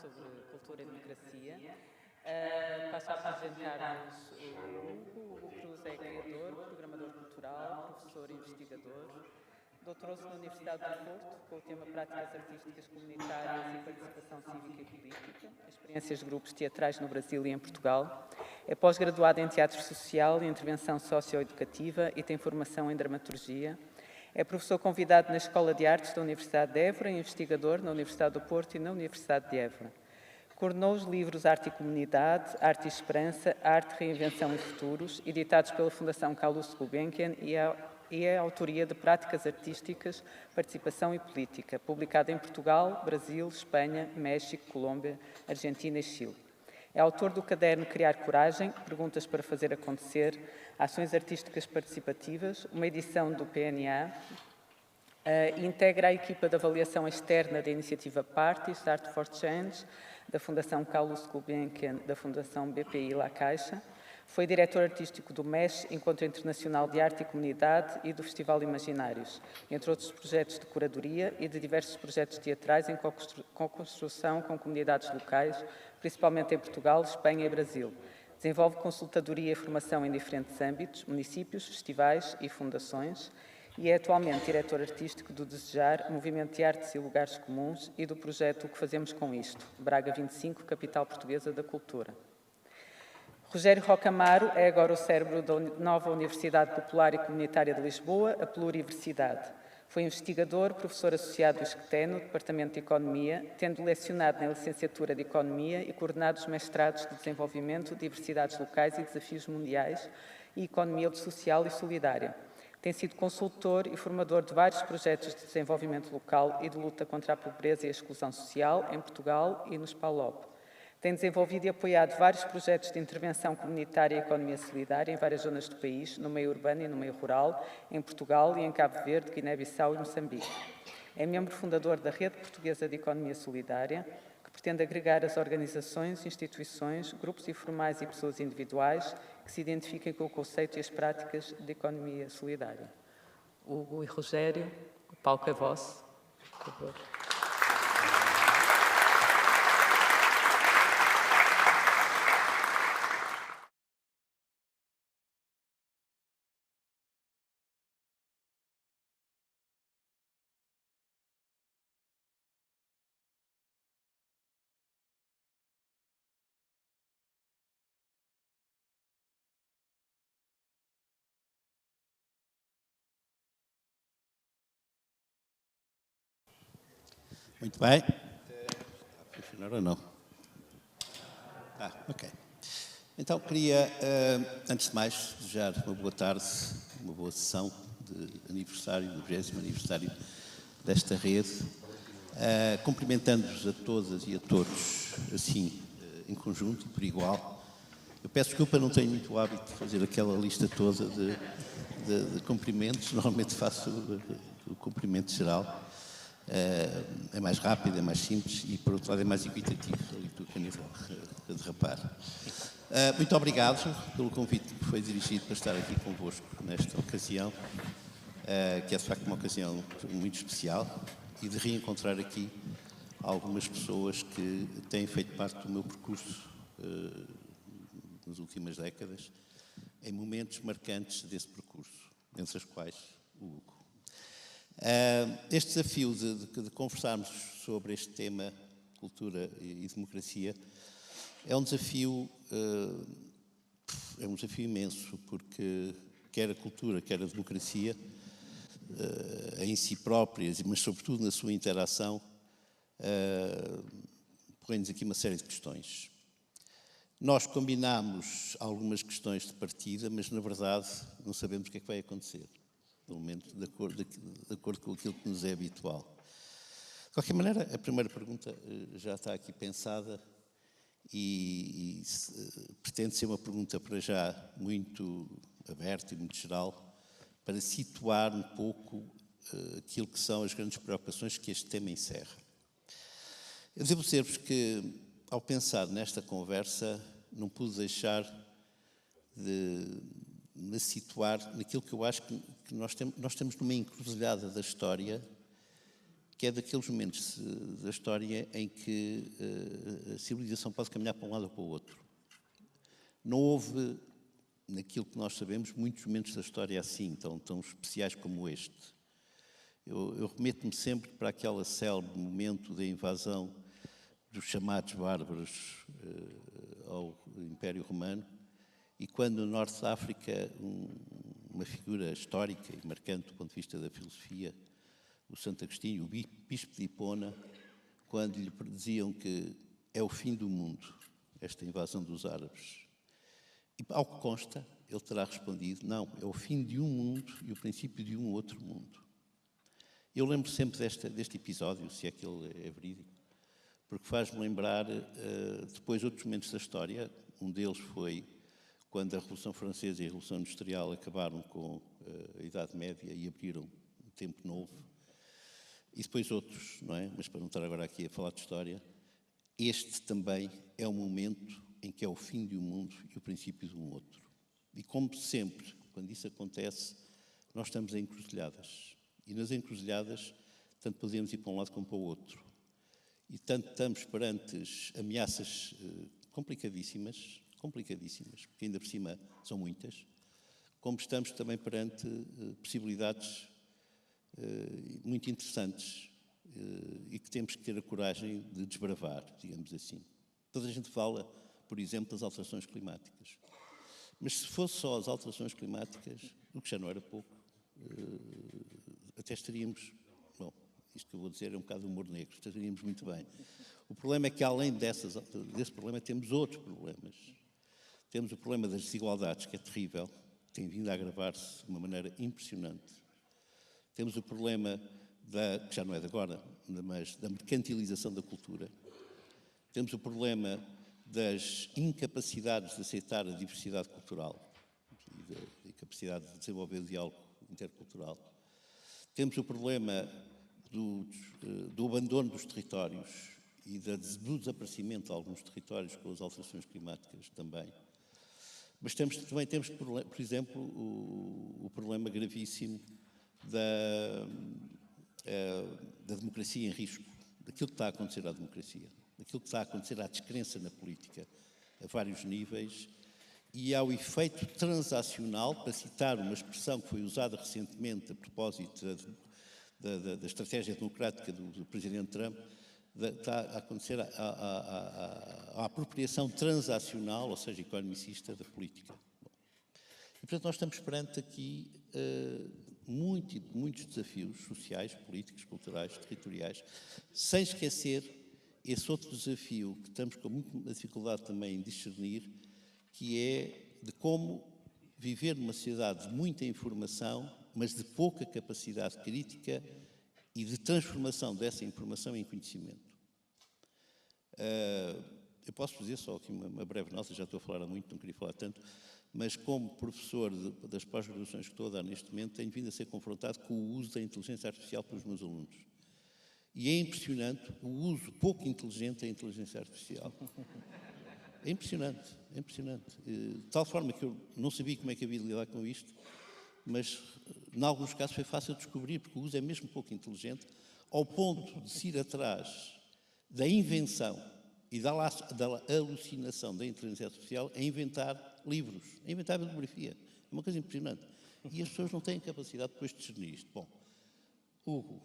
sobre cultura e democracia. Passo a apresentar-vos o Hugo Cruz é criador, programador cultural, professor e investigador. Doutorou-se na Universidade do Porto com o tema Práticas Artísticas Comunitárias e Participação Cívica e Política, experiências de grupos teatrais no Brasil e em Portugal. É pós-graduado em Teatro Social e Intervenção Socioeducativa e tem formação em Dramaturgia. É professor convidado na Escola de Artes da Universidade de Évora e investigador na Universidade do Porto e na Universidade de Évora. Coordenou os livros Arte e Comunidade, Arte e Esperança, Arte, Reinvenção e Futuros, editados pela Fundação Calouste Gulbenkian, e a autoria de Práticas Artísticas, Participação e Política, publicada em Portugal, Brasil, Espanha, México, Colômbia, Argentina e Chile. É autor do caderno Criar Coragem, Perguntas para Fazer Acontecer, Ações Artísticas Participativas, uma edição do PNA. Integra a equipa de avaliação externa da iniciativa Parties, Art for Change, da Fundação Calouste Gulbenkian, da Fundação BPI La Caixa. Foi diretor artístico do MES, Encontro Internacional de Arte e Comunidade, e do Festival Imaginários, entre outros projetos de curadoria e de diversos projetos teatrais em co-construção com comunidades locais, principalmente em Portugal, Espanha e Brasil. Desenvolve consultadoria e formação em diferentes âmbitos, municípios, festivais e fundações, e é atualmente diretor artístico do Desejar, Movimento de Artes e Lugares Comuns, e do projeto O que Fazemos com Isto, Braga 25, capital portuguesa da cultura. Rogério Roca Amaro é agora o cérebro da nova Universidade Popular e Comunitária de Lisboa, a Pluriversidade. Foi investigador, professor associado do ISCTE no Departamento de Economia, tendo lecionado na licenciatura de Economia e coordenado os mestrados de Desenvolvimento, Diversidades Locais e Desafios Mundiais e Economia Social e Solidária. Tem sido consultor e formador de vários projetos de desenvolvimento local e de luta contra a pobreza e a exclusão social em Portugal e nos PALOP. Tem desenvolvido e apoiado vários projetos de intervenção comunitária e economia solidária em várias zonas do país, no meio urbano e no meio rural, em Portugal e em Cabo Verde, Guiné-Bissau e Moçambique. É membro fundador da Rede Portuguesa de Economia Solidária, que pretende agregar as organizações, instituições, grupos informais e pessoas individuais que se identifiquem com o conceito e as práticas de economia solidária. Hugo e Rogério, o palco é vosso, por favor. Muito bem. Está a funcionar ou não? Ok. Então, queria, antes de mais, desejar uma boa tarde, uma boa sessão de aniversário, do 20º aniversário desta rede, cumprimentando-vos a todas e a todos, assim, em conjunto e por igual. Eu peço desculpa, não tenho muito hábito de fazer aquela lista toda de cumprimentos, normalmente faço o cumprimento geral. É mais rápido, é mais simples e, por outro lado, é mais equitativo do que a nível de rapar. Muito obrigado pelo convite que foi dirigido para estar aqui convosco nesta ocasião, que é, de facto, uma ocasião muito especial, e de reencontrar aqui algumas pessoas que têm feito parte do meu percurso nas últimas décadas, em momentos marcantes desse percurso, entre as quais o Hugo. Este desafio de conversarmos sobre este tema, cultura e democracia, é um desafio imenso, porque quer a cultura, quer a democracia, em si próprias, mas sobretudo na sua interação, põe-nos aqui uma série de questões. Nós combinámos algumas questões de partida, mas na verdade não sabemos o que é que vai acontecer. No momento, de acordo com aquilo que nos é habitual. De qualquer maneira, a primeira pergunta já está aqui pensada e pretende ser uma pergunta para já muito aberta e muito geral, para situar um pouco aquilo que são as grandes preocupações que este tema encerra. Eu devo dizer-vos que, ao pensar nesta conversa, não pude deixar de me situar naquilo que eu acho que nós temos numa encruzilhada da história que é daqueles momentos da história em que a civilização pode caminhar para um lado ou para o outro. Não houve, naquilo que nós sabemos, muitos momentos da história assim, tão especiais como este. Eu remeto-me sempre para aquele célebre momento da invasão dos chamados bárbaros ao Império Romano, e quando no Norte da África uma figura histórica e marcante do ponto de vista da filosofia, o Santo Agostinho, o bispo de Hipona, quando lhe diziam que é o fim do mundo, esta invasão dos árabes. E, ao que consta, ele terá respondido, não, é o fim de um mundo e o princípio de um outro mundo. Eu lembro sempre deste episódio, se é que ele é verídico, porque faz-me lembrar depois outros momentos da história. Um deles foi quando a Revolução Francesa e a Revolução Industrial acabaram com a Idade Média e abriram um tempo novo. E depois outros, não é? Mas para não estar agora aqui a falar de história, este também é um momento em que é o fim de um mundo e o princípio de um outro. E como sempre, quando isso acontece, nós estamos em encruzilhadas. E nas encruzilhadas, tanto podemos ir para um lado como para o outro. E tanto estamos perante ameaças complicadíssimas, porque ainda por cima são muitas, como estamos também perante possibilidades muito interessantes e que temos que ter a coragem de desbravar, digamos assim. Toda a gente fala, por exemplo, das alterações climáticas. Mas se fosse só as alterações climáticas, o que já não era pouco, até estaríamos... Bom, isto que eu vou dizer é um bocado de humor negro, estaríamos muito bem. O problema é que, além desse problema, temos outros problemas. Temos o problema das desigualdades, que é terrível, tem vindo a agravar-se de uma maneira impressionante. Temos o problema, que já não é de agora, mas da mercantilização da cultura. Temos o problema das incapacidades de aceitar a diversidade cultural e da incapacidade de desenvolver o diálogo intercultural. Temos o problema do abandono dos territórios e do desaparecimento de alguns territórios com as alterações climáticas também. Mas também temos, por exemplo, o problema gravíssimo da democracia em risco, daquilo que está a acontecer à democracia, daquilo que está a acontecer à descrença na política, a vários níveis, e ao efeito transacional, para citar uma expressão que foi usada recentemente a propósito da estratégia democrática do Presidente Trump, está a acontecer a apropriação transacional, ou seja, economicista, da política. Bom, e, portanto, nós estamos perante aqui muitos desafios sociais, políticos, culturais, territoriais, sem esquecer esse outro desafio que estamos com muita dificuldade também em discernir, que é de como viver numa sociedade de muita informação, mas de pouca capacidade crítica e de transformação dessa informação em conhecimento. Eu posso fazer só aqui uma breve nota, já estou a falar há muito, não queria falar tanto, mas como professor das pós-graduações que estou a dar neste momento, tenho vindo a ser confrontado com o uso da inteligência artificial pelos meus alunos. E é impressionante o uso pouco inteligente da inteligência artificial. É impressionante, é impressionante. De tal forma que eu não sabia como é que havia de lidar com isto, mas, em alguns casos, foi fácil descobrir, porque o uso é mesmo pouco inteligente, ao ponto de se ir atrás da invenção e da alucinação da inteligência artificial a inventar livros, a inventar bibliografia. É uma coisa impressionante. E as pessoas não têm capacidade depois de discernir isto. Bom, Hugo,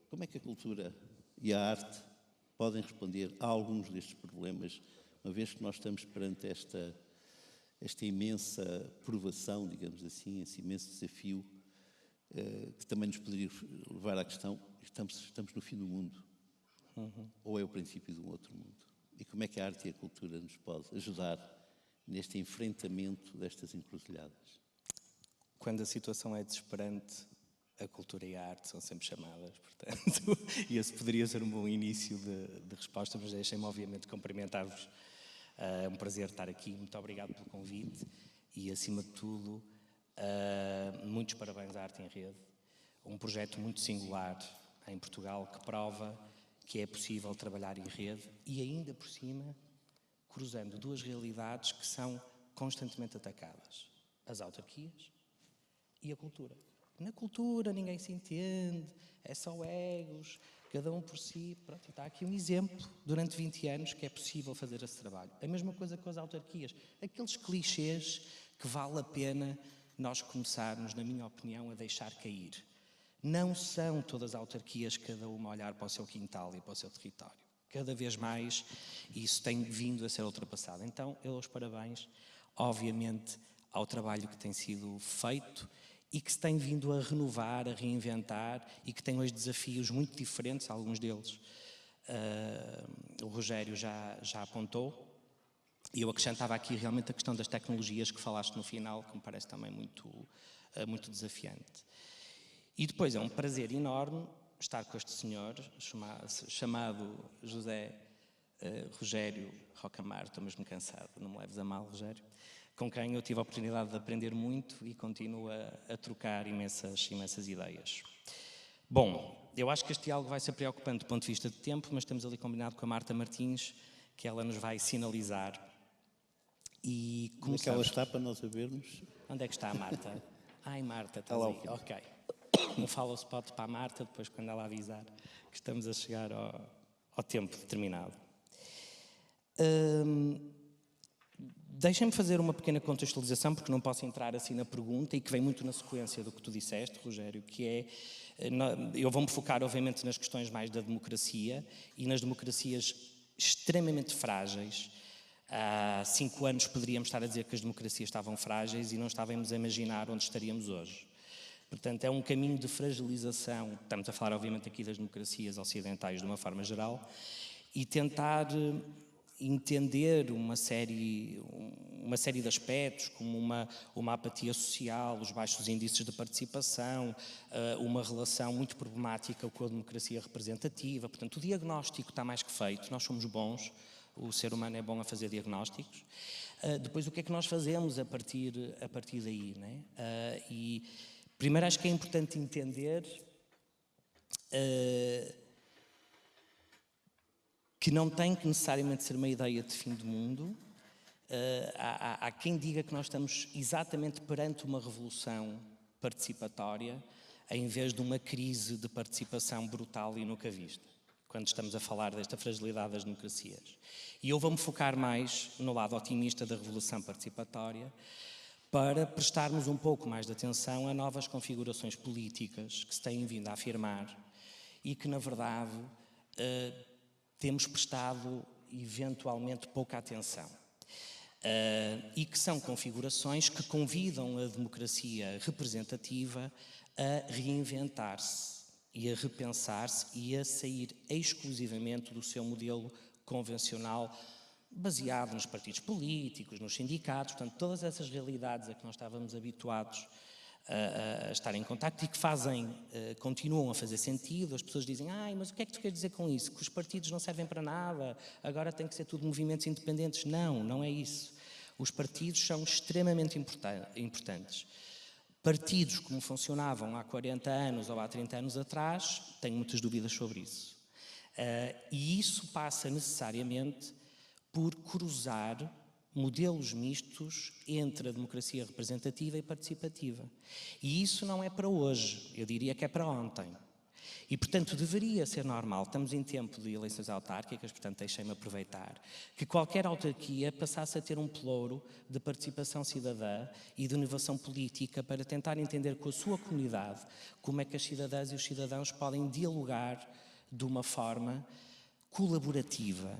como é que a cultura e a arte podem responder a alguns destes problemas, uma vez que nós estamos perante esta imensa provação, digamos assim, esse imenso desafio, que também nos poderia levar à questão, estamos no fim do mundo, ou é o princípio de um outro mundo? E como é que a arte e a cultura nos podem ajudar neste enfrentamento destas encruzilhadas? Quando a situação é desesperante, a cultura e a arte são sempre chamadas, portanto, e esse poderia ser um bom início de resposta, mas deixem-me obviamente cumprimentar-vos. É um prazer estar aqui, muito obrigado pelo convite e, acima de tudo, muitos parabéns à Arte em Rede, um projeto muito singular em Portugal que prova que é possível trabalhar em rede e, ainda por cima, cruzando duas realidades que são constantemente atacadas, as autarquias e a cultura. Na cultura ninguém se entende, é só egos, cada um por si. Pronto, e está aqui um exemplo, durante 20 anos, que é possível fazer esse trabalho. A mesma coisa com as autarquias. Aqueles clichês que vale a pena nós começarmos, na minha opinião, a deixar cair. Não são todas as autarquias, cada uma a olhar para o seu quintal e para o seu território. Cada vez mais isso tem vindo a ser ultrapassado. Então, eu dou os parabéns, obviamente, ao trabalho que tem sido feito e que se tem vindo a renovar, a reinventar e que tem hoje desafios muito diferentes, alguns deles o Rogério já apontou. E eu acrescentava aqui realmente a questão das tecnologias que falaste no final, que me parece também muito desafiante. E depois é um prazer enorme estar com este senhor, chamado José Rogério Rocamar, estou mesmo cansado, não me leves a mal, Rogério, com quem eu tive a oportunidade de aprender muito e continuo a trocar imensas ideias. Bom, eu acho que este diálogo vai ser preocupante do ponto de vista de tempo, mas temos ali combinado com a Marta Martins, que ela nos vai sinalizar. E como é que ela está para nós sabermos? Onde é que está a Marta? Ai, Marta, estás aí. Ok. Um follow spot para a Marta, depois quando ela avisar que estamos a chegar ao tempo determinado. Deixem-me fazer uma pequena contextualização, porque não posso entrar assim na pergunta e que vem muito na sequência do que tu disseste, Rogério, que é, eu vou-me focar obviamente nas questões mais da democracia e nas democracias extremamente frágeis. Há 5 anos poderíamos estar a dizer que as democracias estavam frágeis e não estávamos a imaginar onde estaríamos hoje. Portanto, é um caminho de fragilização, estamos a falar obviamente aqui das democracias ocidentais de uma forma geral, e tentar entender uma série de aspectos, como uma apatia social, os baixos índices de participação, uma relação muito problemática com a democracia representativa. Portanto, o diagnóstico está mais que feito, nós somos bons, o ser humano é bom a fazer diagnósticos. Depois, o que é que nós fazemos a partir daí, né? E primeiro acho que é importante entender que não tem que necessariamente ser uma ideia de fim do mundo. Há quem diga que nós estamos exatamente perante uma revolução participatória em vez de uma crise de participação brutal e nunca vista, quando estamos a falar desta fragilidade das democracias. E eu vou-me focar mais no lado otimista da revolução participatória para prestarmos um pouco mais de atenção a novas configurações políticas que se têm vindo a afirmar e que, na verdade, temos prestado eventualmente pouca atenção. E que são configurações que convidam a democracia representativa a reinventar-se e a repensar-se e a sair exclusivamente do seu modelo convencional baseado nos partidos políticos, nos sindicatos, portanto, todas essas realidades a que nós estávamos habituados a estar em contacto e que continuam a fazer sentido. As pessoas dizem, mas o que é que tu queres dizer com isso? Que os partidos não servem para nada, agora tem que ser tudo movimentos independentes. Não, não é isso. Os partidos são extremamente importantes. Partidos como funcionavam há 40 anos ou há 30 anos atrás, tenho muitas dúvidas sobre isso. E isso passa necessariamente por cruzar modelos mistos entre a democracia representativa e participativa. E isso não é para hoje, eu diria que é para ontem. E, portanto, deveria ser normal, estamos em tempo de eleições autárquicas, portanto, deixem-me aproveitar, que qualquer autarquia passasse a ter um pelouro de participação cidadã e de inovação política para tentar entender com a sua comunidade como é que as cidadãs e os cidadãos podem dialogar de uma forma colaborativa.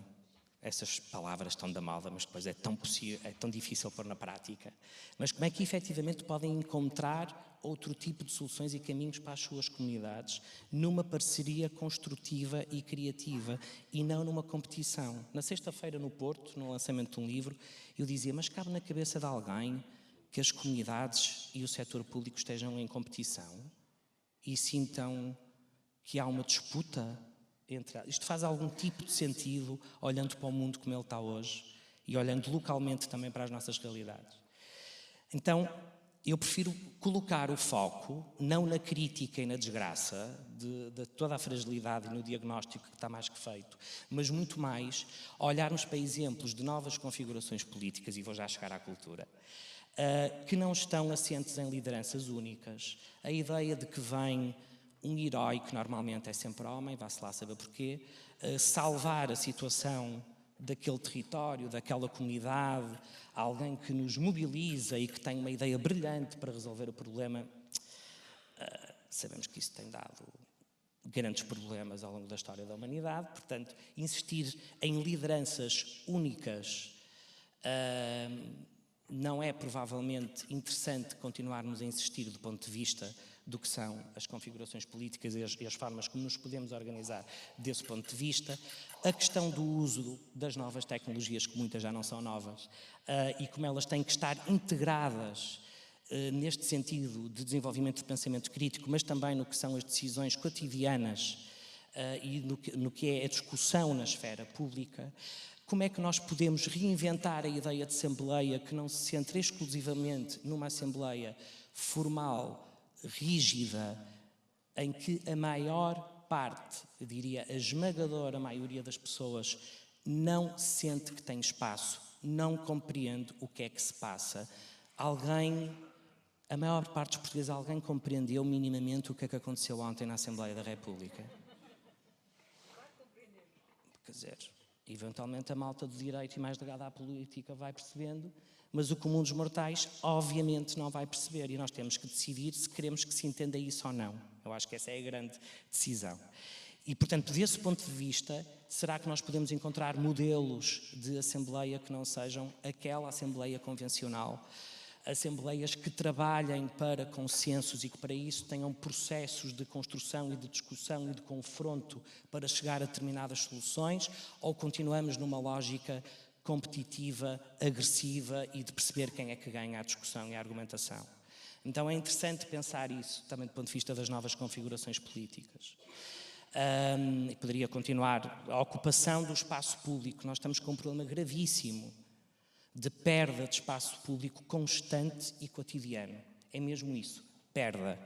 Essas palavras estão da moda, mas depois é tão difícil pôr na prática. Mas como é que efetivamente podem encontrar outro tipo de soluções e caminhos para as suas comunidades numa parceria construtiva e criativa e não numa competição? Na sexta-feira no Porto, no lançamento de um livro, eu dizia, mas cabe na cabeça de alguém que as comunidades e o setor público estejam em competição e sintam que há uma disputa? Isto faz algum tipo de sentido olhando para o mundo como ele está hoje e olhando localmente também para as nossas realidades. Então, eu prefiro colocar o foco não na crítica e na desgraça de toda a fragilidade e no diagnóstico que está mais que feito, mas muito mais olharmos para exemplos de novas configurações políticas, e vou já chegar à cultura, que não estão assentes em lideranças únicas. A ideia de que vem um herói, que normalmente é sempre homem, vá-se lá saber porquê, salvar a situação daquele território, daquela comunidade, alguém que nos mobiliza e que tem uma ideia brilhante para resolver o problema, sabemos que isso tem dado grandes problemas ao longo da história da humanidade. Portanto, insistir em lideranças únicas não é provavelmente interessante continuarmos a insistir do ponto de vista do que são as configurações políticas e as formas como nos podemos organizar desse ponto de vista. A questão do uso das novas tecnologias, que muitas já não são novas, e como elas têm que estar integradas neste sentido de desenvolvimento de pensamento crítico, mas também no que são as decisões cotidianas e no que é a discussão na esfera pública. Como é que nós podemos reinventar a ideia de assembleia que não se centra exclusivamente numa assembleia formal, rígida, em que a maior parte, eu diria a esmagadora maioria das pessoas, não sente que tem espaço, não compreende o que é que se passa. A maior parte dos portugueses, alguém compreendeu minimamente o que é que aconteceu ontem na Assembleia da República? Quer dizer, eventualmente a malta do direito e mais ligada à política vai percebendo, mas o comum dos mortais obviamente não vai perceber, e nós temos que decidir se queremos que se entenda isso ou não. Eu acho que essa é a grande decisão. E, portanto, desse ponto de vista, será que nós podemos encontrar modelos de assembleia que não sejam aquela assembleia convencional? Assembleias que trabalhem para consensos e que para isso tenham processos de construção e de discussão e de confronto para chegar a determinadas soluções, ou continuamos numa lógica competitiva, agressiva e de perceber quem é que ganha a discussão e a argumentação? Então é interessante pensar isso também do ponto de vista das novas configurações políticas. Poderia continuar. A ocupação do espaço público. Nós estamos com um problema gravíssimo de perda de espaço público constante e cotidiano. É mesmo isso, perda.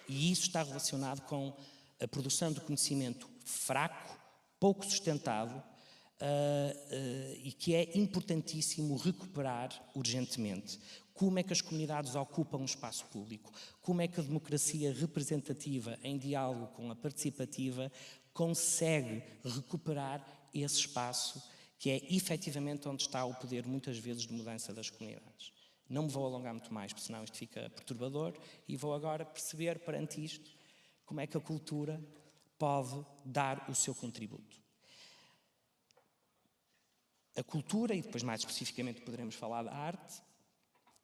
E isso está relacionado com a produção de conhecimento fraco, pouco sustentado, e que é importantíssimo recuperar urgentemente. Como é que as comunidades ocupam o espaço público? Como é que a democracia representativa, em diálogo com a participativa, consegue recuperar esse espaço que é efetivamente onde está o poder, muitas vezes, de mudança das comunidades? Não me vou alongar muito mais, porque senão isto fica perturbador, e vou agora perceber, perante isto, como é que a cultura pode dar o seu contributo. A cultura, e depois mais especificamente poderemos falar da arte,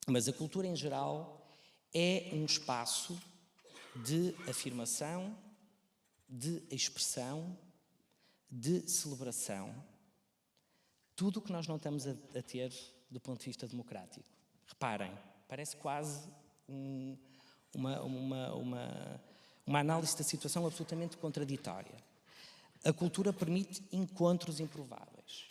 mas a cultura em geral é um espaço de afirmação, de expressão, de celebração. Tudo o que nós não estamos a ter do ponto de vista democrático. Reparem, parece quase uma análise da situação absolutamente contraditória. A cultura permite encontros improváveis,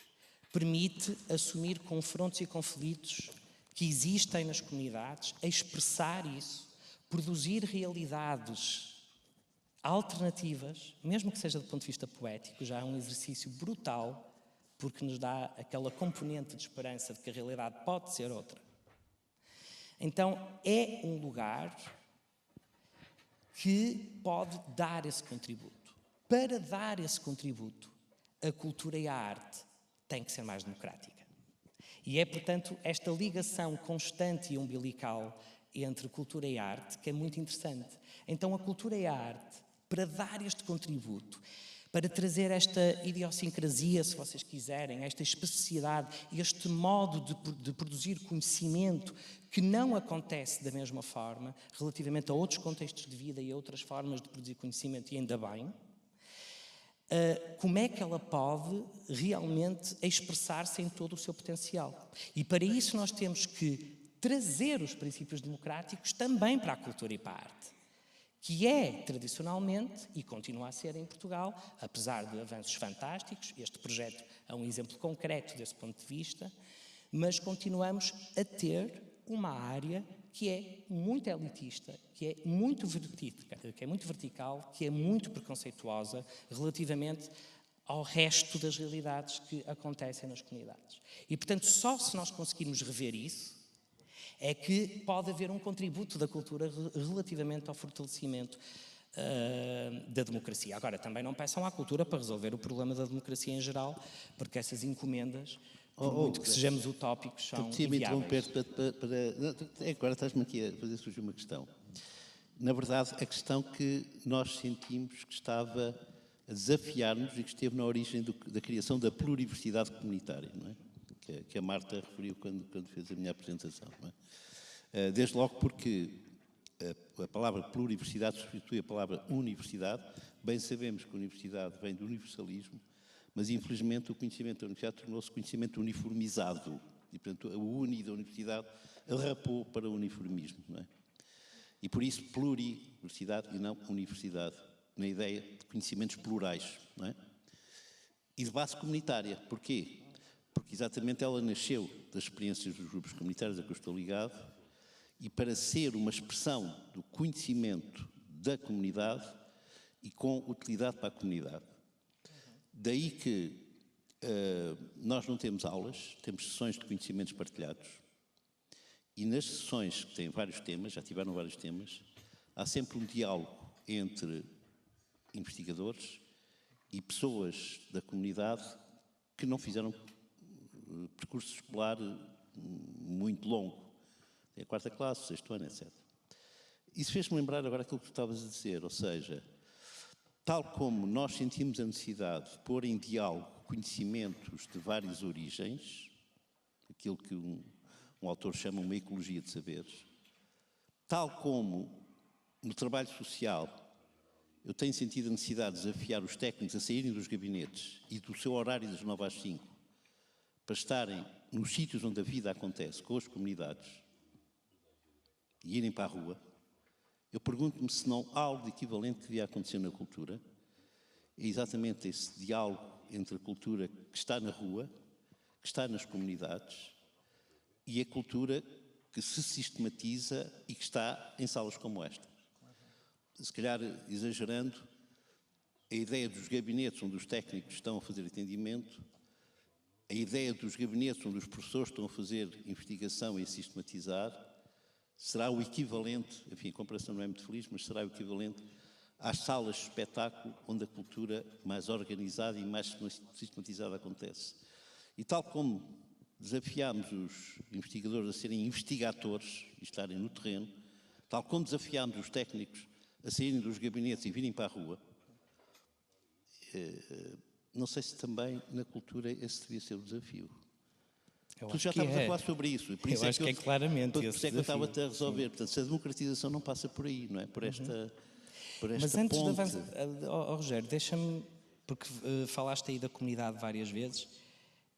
permite assumir confrontos e conflitos que existem nas comunidades, expressar isso, produzir realidades alternativas, mesmo que seja do ponto de vista poético, já é um exercício brutal, porque nos dá aquela componente de esperança de que a realidade pode ser outra. Então, é um lugar que pode dar esse contributo. Para dar esse contributo, a cultura e a arte têm que ser mais democrática. E é, portanto, esta ligação constante e umbilical entre cultura e arte que é muito interessante. Então, a cultura e a arte, para dar este contributo, para trazer esta idiosincrasia, se vocês quiserem, esta especificidade, este modo de produzir conhecimento que não acontece da mesma forma relativamente a outros contextos de vida e a outras formas de produzir conhecimento, e ainda bem, como é que ela pode realmente expressar-se em todo o seu potencial. E para isso nós temos que trazer os princípios democráticos também para a cultura e para a arte, que é, tradicionalmente, e continua a ser em Portugal, apesar de avanços fantásticos, este projeto é um exemplo concreto desse ponto de vista, mas continuamos a ter uma área que é muito elitista, que é muito vertical, que é muito preconceituosa relativamente ao resto das realidades que acontecem nas comunidades. E, portanto, só se nós conseguirmos rever isso, é que pode haver um contributo da cultura relativamente ao fortalecimento da democracia. Agora, também não peçam à cultura para resolver o problema da democracia em geral, porque essas encomendas, por muito que sejamos utópicos, são inviáveis. Agora estás-me aqui a fazer surgir uma questão. Na verdade, a questão que nós sentimos que estava a desafiar-nos e que esteve na origem da criação da pluriversidade comunitária, não é? Que a Marta referiu quando fez a minha apresentação. Não é? Desde logo porque a palavra pluriversidade substitui a palavra universidade. Bem sabemos que a universidade vem do universalismo, mas infelizmente o conhecimento da universidade tornou-se conhecimento uniformizado. E, portanto, a uni da universidade arrapou para o uniformismo. Não é? E por isso pluriversidade e não universidade, na ideia de conhecimentos plurais. Não é? E de base comunitária. Porquê? Porque exatamente ela nasceu das experiências dos grupos comunitários a que eu estou ligado, e para ser uma expressão do conhecimento da comunidade e com utilidade para a comunidade. Daí que nós não temos aulas, temos sessões de conhecimentos partilhados, e nas sessões que têm vários temas, já tiveram vários temas, há sempre um diálogo entre investigadores e pessoas da comunidade que não fizeram percurso escolar muito longo. Tem a 4ª classe, 6º ano, etc. Isso fez-me lembrar agora aquilo que tu estavas a dizer, ou seja, tal como nós sentimos a necessidade de pôr em diálogo conhecimentos de várias origens, aquilo que um autor chama uma ecologia de saberes, tal como no trabalho social eu tenho sentido a necessidade de desafiar os técnicos a saírem dos gabinetes e do seu horário das 9 às 5 para estarem nos sítios onde a vida acontece, com as comunidades, e irem para a rua, eu pergunto-me se não há algo de equivalente que devia acontecer na cultura. É exatamente esse diálogo entre a cultura que está na rua, que está nas comunidades, e a cultura que se sistematiza e que está em salas como esta. Se calhar, exagerando, a ideia dos gabinetes onde os técnicos estão a fazer atendimento, a ideia dos gabinetes onde os professores estão a fazer investigação e a sistematizar, será o equivalente, enfim, a comparação não é muito feliz, mas será o equivalente às salas de espetáculo onde a cultura mais organizada e mais sistematizada acontece. E tal como desafiámos os investigadores a serem investigadores e estarem no terreno, tal como desafiámos os técnicos a saírem dos gabinetes e virem para a rua, não sei se também na cultura esse devia ser o desafio. Tu já estavas a falar sobre isso. Por isso eu acho que é claramente esse desafio. Por isso é que eu estava a resolver. Portanto, se a democratização não passa por aí, não é? Por esta Mas antes ponte. de avançar, Rogério, deixa-me, porque falaste aí da comunidade várias vezes,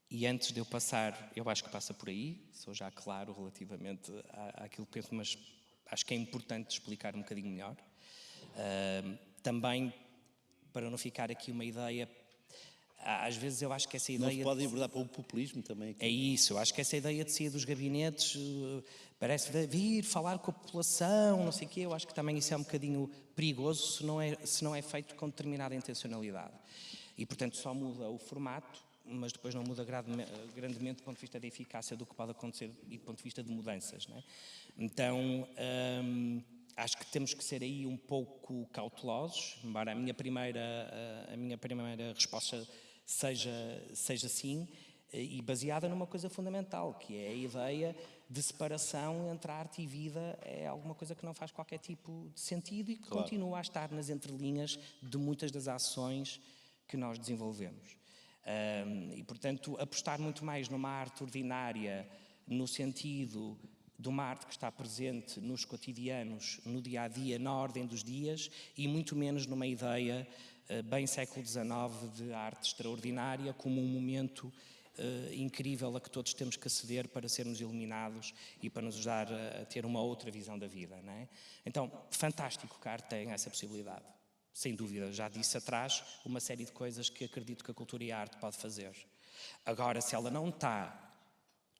e antes de eu passar, eu acho que passa por aí, sou já claro relativamente àquilo que penso, mas acho que é importante explicar um bocadinho melhor. Também, para não ficar aqui uma ideia, às vezes eu acho que essa ideia... Não se pode abordar para o populismo também. Aqui. É isso, eu acho que essa ideia de sair dos gabinetes parece vir falar com a população, não sei o quê, eu acho que também isso é um bocadinho perigoso se não é feito com determinada intencionalidade. E, portanto, só muda o formato, mas depois não muda grandemente do ponto de vista da eficácia do que pode acontecer e do ponto de vista de mudanças, não é? Então, acho que temos que ser aí um pouco cautelosos, embora a minha primeira resposta seja sim, e baseada numa coisa fundamental, que é a ideia de separação entre a arte e vida. É alguma coisa que não faz qualquer tipo de sentido e que continua a estar nas entrelinhas de muitas das ações que nós desenvolvemos. E, portanto, apostar muito mais numa arte ordinária, no sentido de uma arte que está presente nos cotidianos, no dia-a-dia, na ordem dos dias, e muito menos numa ideia bem século XIX de arte extraordinária como um momento incrível a que todos temos que aceder para sermos iluminados e para nos ajudar a ter uma outra visão da vida, não é? Então, fantástico que a arte tem essa possibilidade. Sem dúvida, já disse atrás uma série de coisas que acredito que a cultura e a arte pode fazer. Agora, se ela não está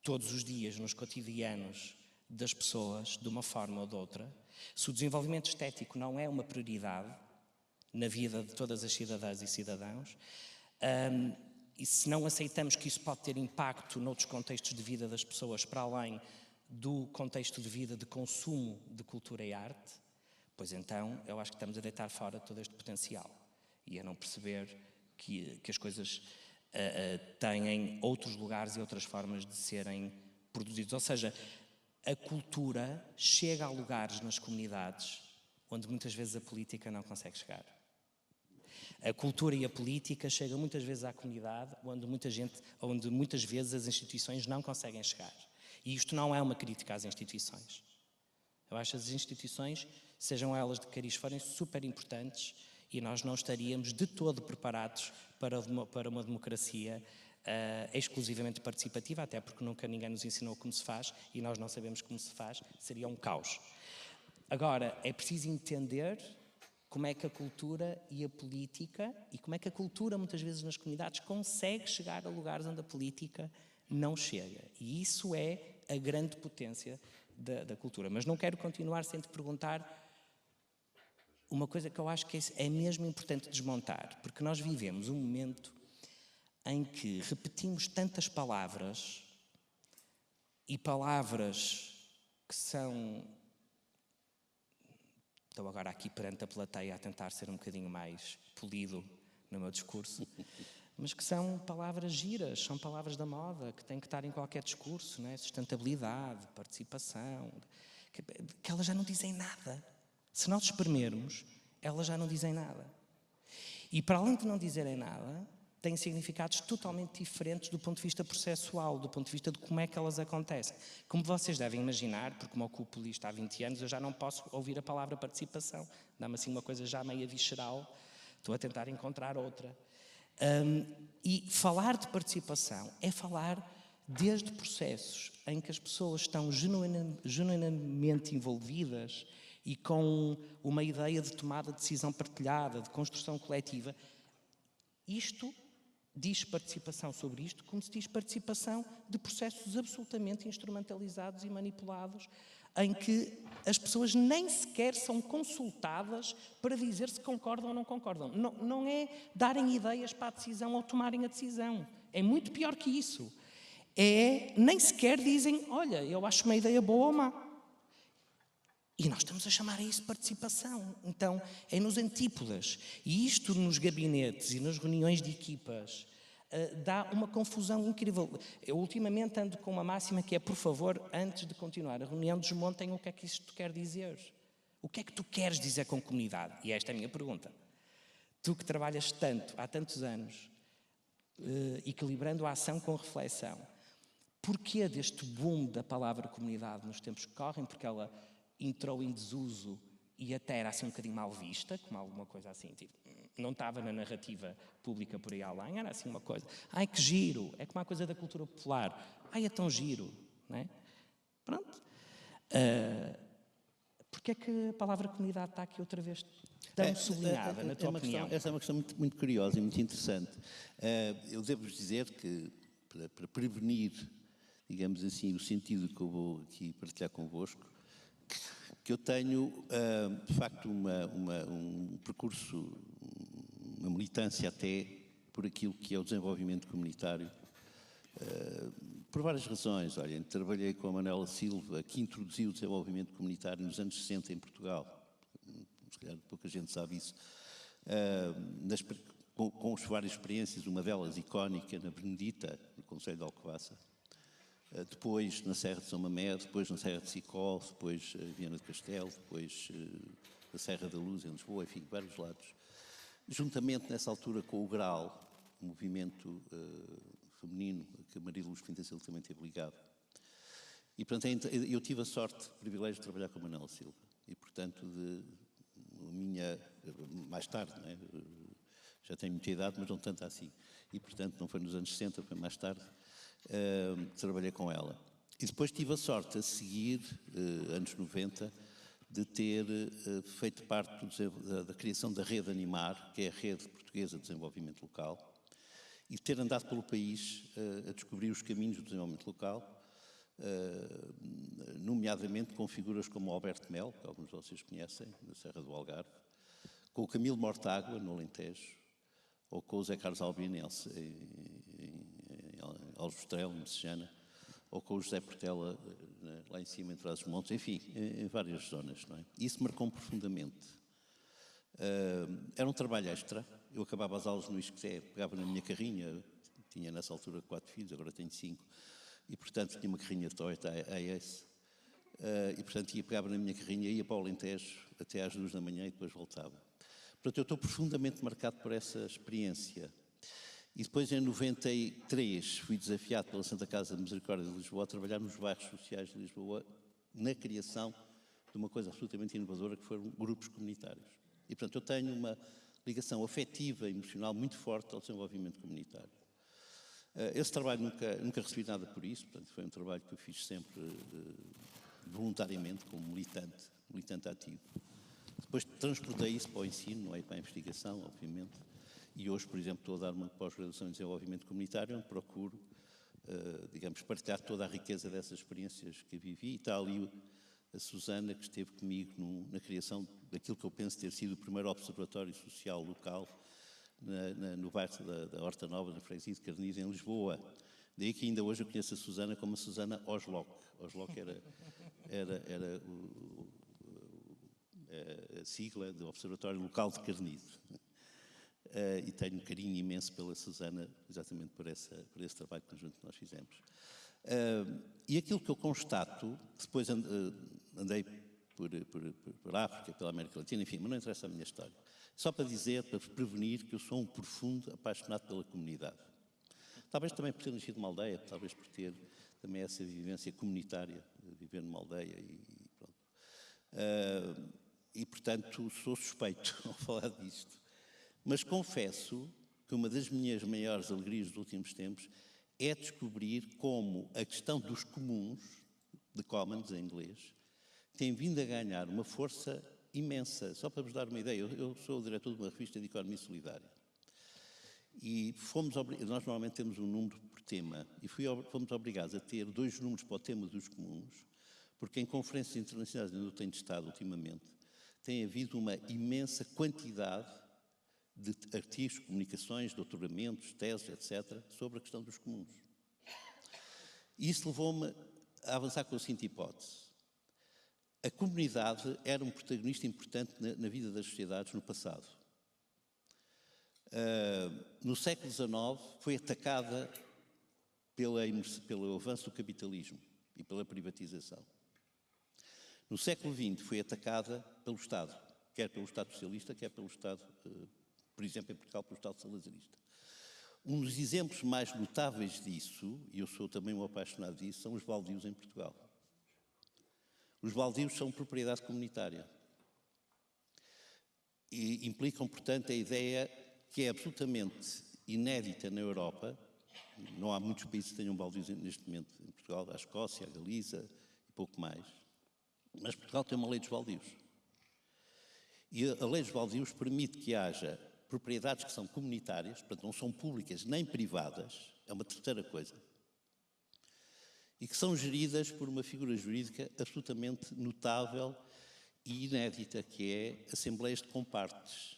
todos os dias nos cotidianos das pessoas, de uma forma ou de outra, se o desenvolvimento estético não é uma prioridade na vida de todas as cidadãs e cidadãos, e se não aceitamos que isso pode ter impacto noutros contextos de vida das pessoas para além do contexto de vida de consumo de cultura e arte, pois então eu acho que estamos a deitar fora todo este potencial e a não perceber que as coisas têm outros lugares e outras formas de serem produzidos. Ou seja, a cultura chega a lugares nas comunidades onde muitas vezes a política não consegue chegar. A cultura e a política chegam muitas vezes à comunidade onde muitas vezes as instituições não conseguem chegar. E isto não é uma crítica às instituições. Eu acho que as instituições, sejam elas de cariz forem, super importantes e nós não estaríamos de todo preparados para uma democracia exclusivamente participativa, até porque nunca ninguém nos ensinou como se faz e nós não sabemos como se faz, seria um caos. Agora, é preciso entender como é que a cultura e a política, e como é que a cultura muitas vezes nas comunidades consegue chegar a lugares onde a política não chega. E isso é a grande potência da cultura. Mas não quero continuar sem te perguntar uma coisa que eu acho que é mesmo importante desmontar, porque nós vivemos um momento em que repetimos tantas palavras e palavras que são... Estou agora aqui perante a plateia a tentar ser um bocadinho mais polido no meu discurso, mas que são palavras giras, são palavras da moda, que têm que estar em qualquer discurso, não é? Sustentabilidade, participação, que elas já não dizem nada. Se nós espremermos, elas já não dizem nada. E para além de não dizerem nada, têm significados totalmente diferentes do ponto de vista processual, do ponto de vista de como é que elas acontecem. Como vocês devem imaginar, porque me ocupo disto há 20 anos, eu já não posso ouvir a palavra participação. Dá-me assim uma coisa já meio visceral, estou a tentar encontrar outra. E falar de participação é falar desde processos em que as pessoas estão genuinamente envolvidas e com uma ideia de tomada de decisão partilhada, de construção coletiva. Isto diz participação sobre isto, como se diz participação de processos absolutamente instrumentalizados e manipulados, em que as pessoas nem sequer são consultadas para dizer se concordam ou não concordam. Não é darem ideias para a decisão ou tomarem a decisão. É muito pior que isso. Nem sequer dizem, olha, eu acho uma ideia boa ou má. E nós estamos a chamar a isso participação. Então, é nos antípodas. E isto nos gabinetes e nas reuniões de equipas dá uma confusão incrível. Eu ultimamente ando com uma máxima que é, por favor, antes de continuar a reunião, desmontem o que é que isto quer dizer. O que é que tu queres dizer com comunidade? E esta é a minha pergunta. Tu que trabalhas tanto, há tantos anos, equilibrando a ação com a reflexão, porquê deste boom da palavra comunidade nos tempos que correm? Porque ela entrou em desuso e até era assim um bocadinho mal vista, como alguma coisa assim, tipo, não estava na narrativa pública por aí além, era assim uma coisa, ai que giro, é como a coisa da cultura popular, ai é tão giro, não é? Pronto. Porquê é que a palavra comunidade está aqui outra vez tão sublinhada, na tua opinião? Essa é uma questão muito, muito curiosa e muito interessante. Eu devo-vos dizer que, para prevenir, digamos assim, o sentido que eu vou aqui partilhar convosco, que eu tenho, de facto, um percurso, uma militância até por aquilo que é o desenvolvimento comunitário, por várias razões. Olha, trabalhei com a Manuela Silva, que introduziu o desenvolvimento comunitário nos anos 60 em Portugal. Se calhar pouca gente sabe isso. Com as várias experiências, uma delas icónica, na Benedita, no Conselho de Alcobaça. Depois na Serra de São Mamé, depois na Serra de Sicó, depois Viana do Castelo, depois na Serra da Luz, em Lisboa, enfim, vários lados. Juntamente, nessa altura, com o GRAL, o movimento feminino, que a Maria Luz Quintacil também teve ligado. E, portanto, eu tive a sorte, o privilégio de trabalhar com a Manuela Silva. E, portanto, mais tarde, não é? Já tenho muita idade, mas não tanto assim. E, portanto, não foi nos anos 60, foi mais tarde. Trabalhei com ela. E depois tive a sorte, a seguir, anos 90, de ter feito parte da criação da Rede Animar, que é a Rede Portuguesa de Desenvolvimento Local, e ter andado pelo país a descobrir os caminhos do desenvolvimento local, nomeadamente com figuras como o Alberto Mel, que alguns de vocês conhecem, na Serra do Algarve, com o Camilo Mortágua, no Alentejo, ou com o Zé Carlos Albinense, em Aljustrel, em Messejana, ou com o José Portela lá em cima, entre os montes, enfim, em várias zonas, não é? Isso marcou-me profundamente. Era um trabalho extra. Eu acabava as aulas no ISCTE, pegava na minha carrinha, tinha nessa altura 4 filhos, agora tenho 5, e portanto tinha uma carrinha Toyota AS, e portanto pegava na minha carrinha, ia para o Alentejo até às 2 da manhã e depois voltava. Portanto, eu estou profundamente marcado por essa experiência. E depois, em 93, fui desafiado pela Santa Casa de Misericórdia de Lisboa a trabalhar nos bairros sociais de Lisboa na criação de uma coisa absolutamente inovadora, que foram grupos comunitários. E, portanto, eu tenho uma ligação afetiva e emocional muito forte ao desenvolvimento comunitário. Esse trabalho nunca recebi nada por isso, portanto, foi um trabalho que eu fiz sempre voluntariamente, como militante ativo. Depois transportei isso para o ensino, não é? Para a investigação, obviamente. E hoje, por exemplo, estou a dar uma pós-graduação em desenvolvimento comunitário, onde procuro, digamos, partilhar toda a riqueza dessas experiências que vivi. E está ali a Susana, que esteve comigo na criação daquilo que eu penso ter sido o primeiro observatório social local no bairro da Horta Nova, na freguesia de Carniz, em Lisboa. Daí que ainda hoje eu conheço a Susana como a Susana Oslock. Oslock era a sigla do Observatório Local de Carniz. E tenho um carinho imenso pela Susana, exatamente por esse trabalho conjunto que nós fizemos. E aquilo que eu constato, depois andei por África, pela América Latina, enfim, mas não interessa a minha história. Só para dizer, para prevenir, que eu sou um profundo apaixonado pela comunidade. Talvez também por ter nascido numa aldeia, talvez por ter também essa vivência comunitária, de viver numa aldeia e pronto. E, portanto, sou suspeito ao falar disto. Mas confesso que uma das minhas maiores alegrias dos últimos tempos é descobrir como a questão dos comuns, de commons em inglês, tem vindo a ganhar uma força imensa. Só para vos dar uma ideia, eu sou o diretor de uma revista de economia solidária. E nós normalmente temos um número por tema, e fomos obrigados a ter 2 números para o tema dos comuns, porque em conferências internacionais onde eu tenho estado ultimamente, tem havido uma imensa quantidade de artigos, comunicações, doutoramentos, teses, etc., sobre a questão dos comuns. E isso levou-me a avançar com a seguinte hipótese. A comunidade era um protagonista importante na vida das sociedades no passado. No século XIX foi atacada pelo avanço do capitalismo e pela privatização. No século XX foi atacada pelo Estado, quer pelo Estado socialista, quer pelo Estado, por exemplo, em Portugal, pelo Estado salazarista. Um dos exemplos mais notáveis disso, e eu sou também um apaixonado disso, são os baldios em Portugal. Os baldios são propriedade comunitária e implicam, portanto, a ideia que é absolutamente inédita na Europa. Não há muitos países que tenham baldios neste momento. Em Portugal, a Escócia, a Galiza e pouco mais. Mas Portugal tem uma lei dos baldios. E a lei dos baldios permite que haja propriedades que são comunitárias, portanto não são públicas nem privadas, é uma terceira coisa, e que são geridas por uma figura jurídica absolutamente notável e inédita, que é assembleias de compartes.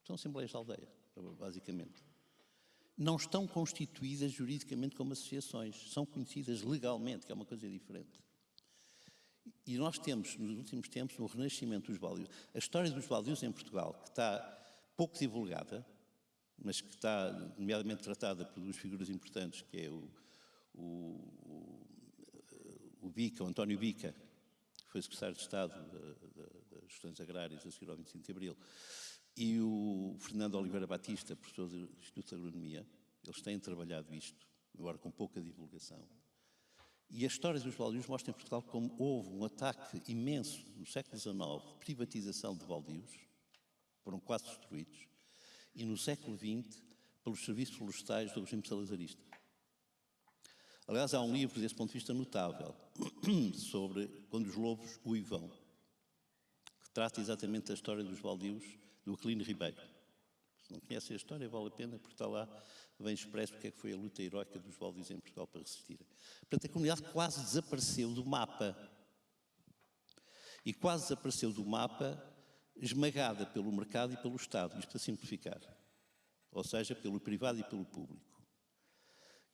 São assembleias de aldeia, basicamente. Não estão constituídas juridicamente como associações, são conhecidas legalmente, que é uma coisa diferente. E nós temos, nos últimos tempos, um renascimento dos baldios. A história dos baldios em Portugal, que está pouco divulgada, mas que está, nomeadamente, tratada por 2 figuras importantes, que é o Bica, o António Bica, que foi secretário de Estado das Questões Agrárias a seguir ao 25 de Abril, e o Fernando Oliveira Batista, professor do Instituto de Agronomia. Eles têm trabalhado isto, agora com pouca divulgação. E a história dos baldios mostra em Portugal como houve um ataque imenso no século XIX, de privatização de baldios, foram quase destruídos, e no século XX, pelos serviços florestais do regime salazarista. Aliás, há um livro, desse ponto de vista, notável, sobre Quando os Lobos Uivam, que trata exatamente da história dos baldios do Aquilino Ribeiro. Se não conhecem a história, vale a pena, porque está lá bem expresso o que é que foi a luta heroica dos baldios em Portugal para resistirem. Portanto, a comunidade quase desapareceu do mapa. E quase desapareceu do mapa, esmagada pelo mercado e pelo Estado, isto para simplificar. Ou seja, pelo privado e pelo público.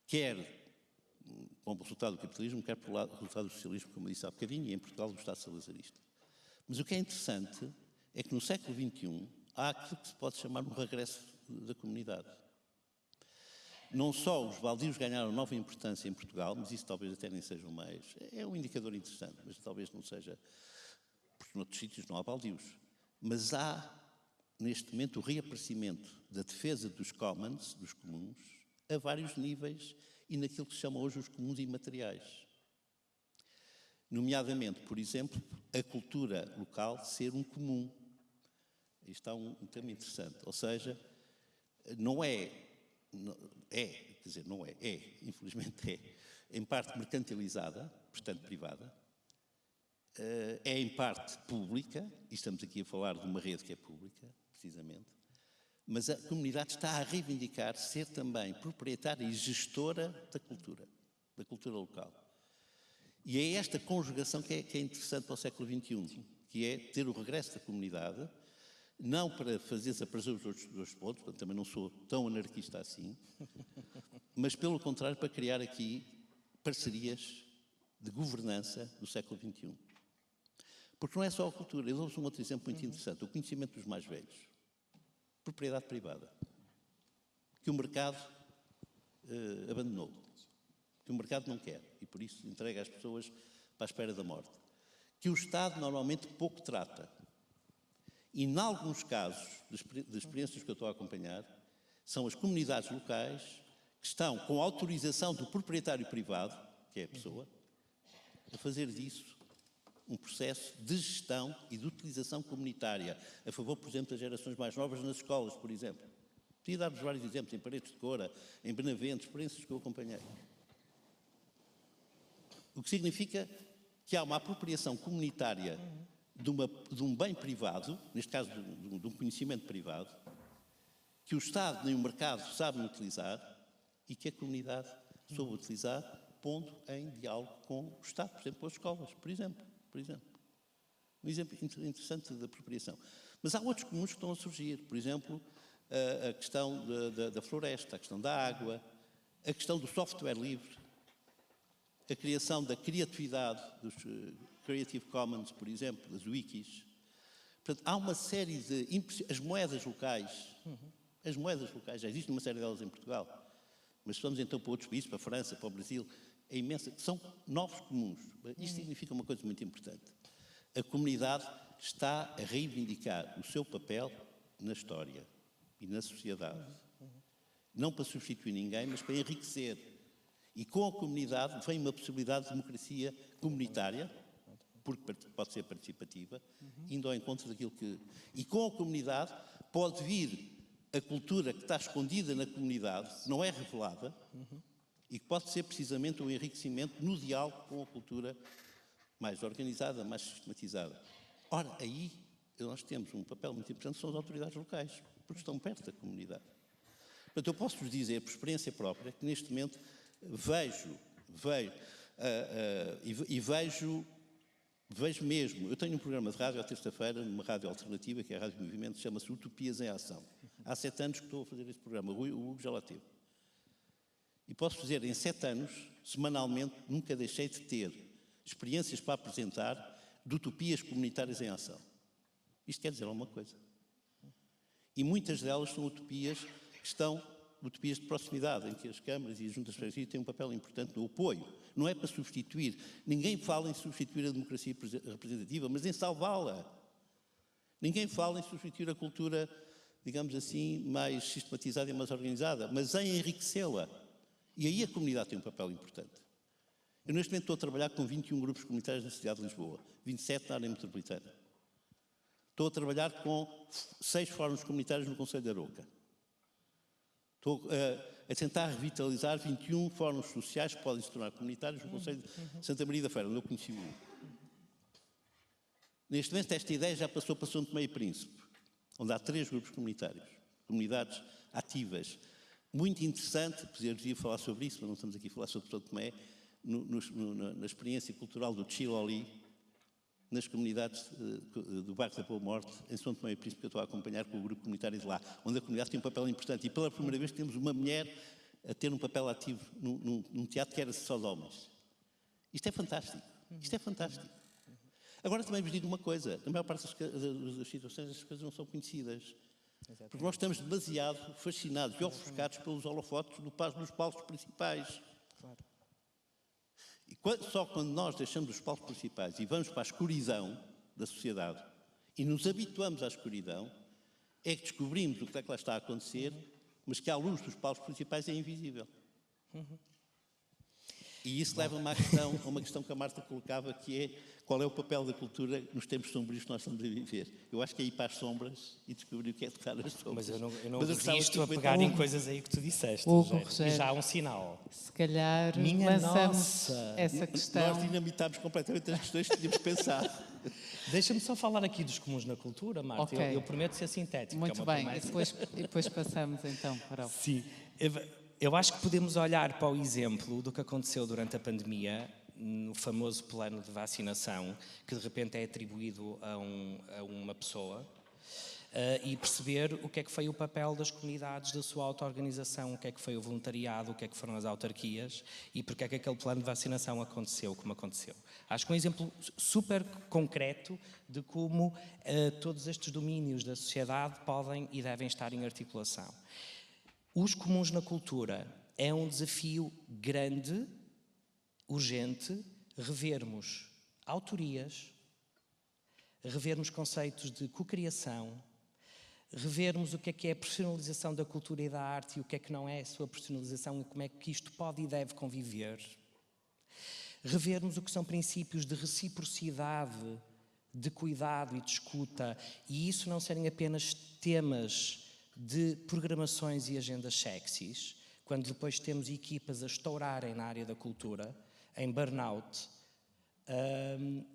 Quer como resultado do capitalismo, quer pelo resultado do socialismo, como eu disse há bocadinho, e em Portugal do Estado salazarista. Mas o que é interessante é que no século XXI há aquilo que se pode chamar um regresso da comunidade. Não só os baldios ganharam nova importância em Portugal, mas isso talvez até nem seja o mais... É um indicador interessante, mas talvez não seja... Porque noutros sítios não há baldios. Mas há, neste momento, o reaparecimento da defesa dos commons, dos comuns, a vários níveis e naquilo que se chama hoje os comuns imateriais. Nomeadamente, por exemplo, a cultura local ser um comum. Isto é um tema interessante. Ou seja, infelizmente é, em parte mercantilizada, portanto privada, é em parte pública, e estamos aqui a falar de uma rede que é pública, precisamente, mas a comunidade está a reivindicar ser também proprietária e gestora da cultura local. E é esta conjugação que é interessante para o século XXI, que é ter o regresso da comunidade, não para fazer desaparecer os outros dois pontos, portanto, também não sou tão anarquista assim, mas pelo contrário para criar aqui parcerias de governança do século XXI. Porque não é só a cultura, eu dou-vos um outro exemplo muito interessante, o conhecimento dos mais velhos. Propriedade privada, que o mercado abandonou, que o mercado não quer e por isso entrega as pessoas para a espera da morte, que o Estado normalmente pouco trata. E, em alguns casos, de experiências que eu estou a acompanhar, são as comunidades locais que estão com a autorização do proprietário privado, que é a pessoa, a fazer disso um processo de gestão e de utilização comunitária, a favor, por exemplo, das gerações mais novas nas escolas, por exemplo. Podia dar-vos vários exemplos, em Paredes de Coura, em Benavente, experiências que eu acompanhei. O que significa que há uma apropriação comunitária de um bem privado, neste caso de um conhecimento privado, que o Estado nem o mercado sabem utilizar e que a comunidade soube utilizar, pondo em diálogo com o Estado, por exemplo, com as escolas, por exemplo. Um exemplo interessante de apropriação. Mas há outros comuns que estão a surgir, por exemplo, a questão da floresta, a questão da água, a questão do software livre, a criação da criatividade, dos Creative Commons, por exemplo, das wikis. Portanto, há uma série de... As moedas locais, já existe uma série delas em Portugal, mas se vamos então para outros países, para a França, para o Brasil, é imensa, são novos comuns. Isto significa uma coisa muito importante. A comunidade está a reivindicar o seu papel na história e na sociedade. Não para substituir ninguém, mas para enriquecer. E com a comunidade vem uma possibilidade de democracia comunitária, porque pode ser participativa, indo ao encontro daquilo que... E com a comunidade pode vir a cultura que está escondida na comunidade, não é revelada, e que pode ser precisamente um enriquecimento no diálogo com a cultura mais organizada, mais sistematizada. Ora, aí nós temos um papel muito importante, são as autoridades locais, porque estão perto da comunidade. Portanto, eu posso-vos dizer, por experiência própria, que neste momento vejo mesmo, eu tenho um programa de rádio à terça-feira, numa rádio alternativa, que é a Rádio Movimento, chama-se Utopias em Ação. Há 7 anos que estou a fazer este programa, o Hugo já lá teve. E posso dizer, em 7 anos, semanalmente, nunca deixei de ter experiências para apresentar de utopias comunitárias em ação. Isto quer dizer alguma coisa. E muitas delas são utopias que estão, utopias de proximidade, em que as câmaras e as juntas de freguesia têm um papel importante no apoio. Não é para substituir. Ninguém fala em substituir a democracia representativa, mas em salvá-la. Ninguém fala em substituir a cultura, digamos assim, mais sistematizada e mais organizada, mas em enriquecê-la. E aí a comunidade tem um papel importante. Eu neste momento estou a trabalhar com 21 grupos comunitários na cidade de Lisboa, 27 na área metropolitana. Estou a trabalhar com 6 fóruns comunitários no Conselho de Arouca. Estou a tentar revitalizar 21 fóruns sociais que podem se tornar comunitários no Conselho de Santa Maria da Feira, onde eu conheci o Hugo. Neste momento esta ideia já passou para São Tomé e Príncipe, onde há 3 grupos comunitários, comunidades ativas. Muito interessante, poderia falar sobre isso, mas não estamos aqui a falar sobre São Tomé, na experiência cultural do Chiloli, nas comunidades do bairro da Boa Morte, em São Tomé e Príncipe, que eu estou a acompanhar com o grupo comunitário de lá, onde a comunidade tem um papel importante. E pela primeira vez temos uma mulher a ter um papel ativo num teatro que era só de homens. Isto é fantástico. Isto é fantástico. Agora também vos digo uma coisa. Na maior parte das situações as coisas não são conhecidas. Exatamente. Porque nós estamos demasiado fascinados e ofuscados pelos holofotes nos palcos principais. Claro. E só quando nós deixamos os palcos principais e vamos para a escuridão da sociedade e nos habituamos à escuridão, é que descobrimos o que é que lá está a acontecer, mas que à luz dos palcos principais é invisível. E isso leva-me a uma questão que a Marta colocava, que é qual é o papel da cultura nos tempos sombrios que nós estamos a viver. Eu acho que é ir para as sombras e descobrir o que é tocar as sombras. Mas eu não resisto a pegar em coisas aí que tu disseste, Rogério. E já há um sinal. Se calhar Minha lançamos nossa. essa questão. Nós dinamitámos completamente as questões que tínhamos pensado. Deixa-me só falar aqui dos comuns na cultura, Marta. Ok. Eu prometo ser sintético. Muito é uma bem, promessa. e depois passamos então para o... Sim. Eu acho que podemos olhar para o exemplo do que aconteceu durante a pandemia, no famoso plano de vacinação, que de repente é atribuído a uma pessoa, e perceber o que é que foi o papel das comunidades, da sua auto-organização, o que é que foi o voluntariado, o que é que foram as autarquias e porque é que aquele plano de vacinação aconteceu como aconteceu. Acho que um exemplo super concreto de como todos estes domínios da sociedade podem e devem estar em articulação. Os comuns na cultura é um desafio grande, urgente, revermos autorias, revermos conceitos de cocriação, revermos o que é a profissionalização da cultura e da arte e o que é que não é a sua profissionalização e como é que isto pode e deve conviver. Revermos o que são princípios de reciprocidade, de cuidado e de escuta, e isso não serem apenas temas de programações e agendas sexys, quando depois temos equipas a estourarem na área da cultura, em burnout.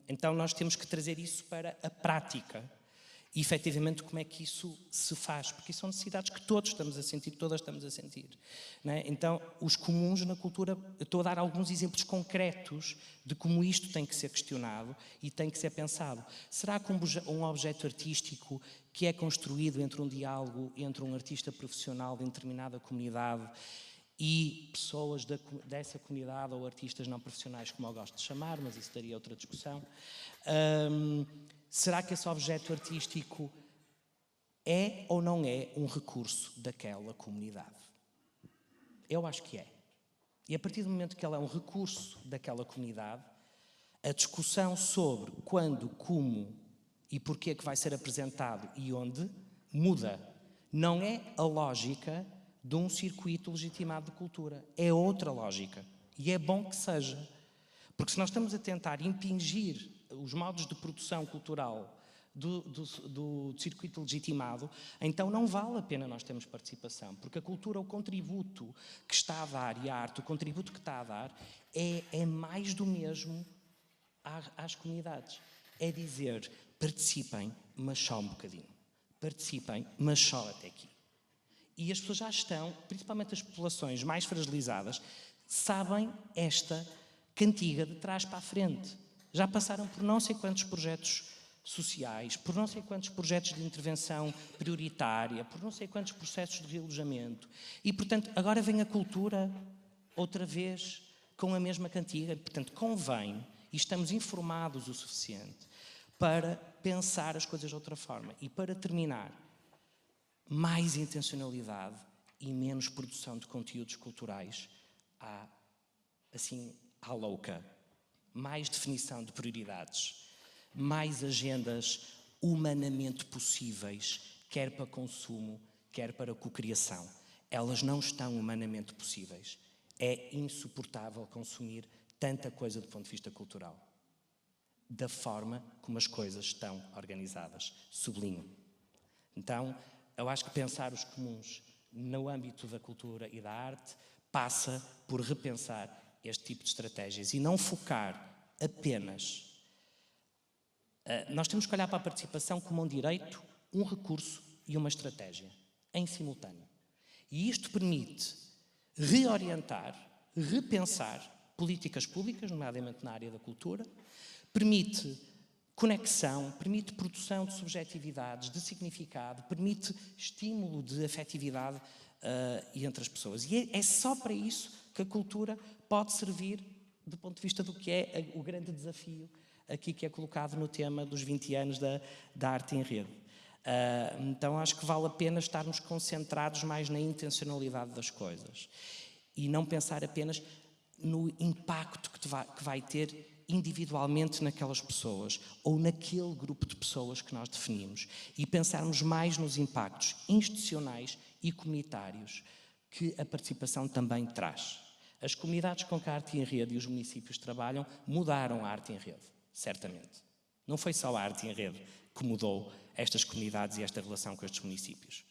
Então nós temos que trazer isso para a prática. E, efetivamente, como é que isso se faz? Porque são necessidades que todos estamos a sentir, todas estamos a sentir. Não é? Então, os comuns na cultura, eu estou a dar alguns exemplos concretos de como isto tem que ser questionado e tem que ser pensado. Será que um objeto artístico que é construído entre um diálogo entre um artista profissional de determinada comunidade e pessoas dessa comunidade ou artistas não profissionais, como eu gosto de chamar, mas isso daria outra discussão, será que esse objeto artístico é ou não é um recurso daquela comunidade? Eu acho que é. E a partir do momento que ele é um recurso daquela comunidade, a discussão sobre quando, como e porquê que vai ser apresentado e onde, muda. Não é a lógica de um circuito legitimado de cultura. É outra lógica. E é bom que seja. Porque se nós estamos a tentar impingir os modos de produção cultural do circuito legitimado, então não vale a pena nós termos participação, porque a cultura, o contributo que está a dar, e a arte, o contributo que está a dar, é mais do mesmo às comunidades. É dizer, participem, mas só um bocadinho. Participem, mas só até aqui. E as pessoas já estão, principalmente as populações mais fragilizadas, sabem esta cantiga de trás para a frente. Já passaram por não sei quantos projetos sociais, por não sei quantos projetos de intervenção prioritária, por não sei quantos processos de realojamento. E, portanto, agora vem a cultura outra vez com a mesma cantiga. Portanto, convém, e estamos informados o suficiente, para pensar as coisas de outra forma. E, para terminar, mais intencionalidade e menos produção de conteúdos culturais à louca. Mais definição de prioridades, mais agendas humanamente possíveis, quer para consumo, quer para cocriação. Elas não estão humanamente possíveis. É insuportável consumir tanta coisa do ponto de vista cultural. Da forma como as coisas estão organizadas. Sublinho. Então, eu acho que pensar os comuns no âmbito da cultura e da arte passa por repensar este tipo de estratégias e não focar apenas. Nós temos que olhar para a participação como um direito, um recurso e uma estratégia, em simultâneo. E isto permite reorientar, repensar políticas públicas, nomeadamente na área da cultura, permite conexão, permite produção de subjetividades, de significado, permite estímulo de afetividade e entre as pessoas. E é só para isso que a cultura pode servir do ponto de vista do que é o grande desafio aqui que é colocado no tema dos 20 anos da arte em rede. Então acho que vale a pena estarmos concentrados mais na intencionalidade das coisas e não pensar apenas no impacto que vai ter individualmente naquelas pessoas ou naquele grupo de pessoas que nós definimos e pensarmos mais nos impactos institucionais e comunitários que a participação também traz. As comunidades com que a arte em rede e os municípios trabalham mudaram a arte em rede, certamente. Não foi só a arte em rede que mudou estas comunidades e esta relação com estes municípios.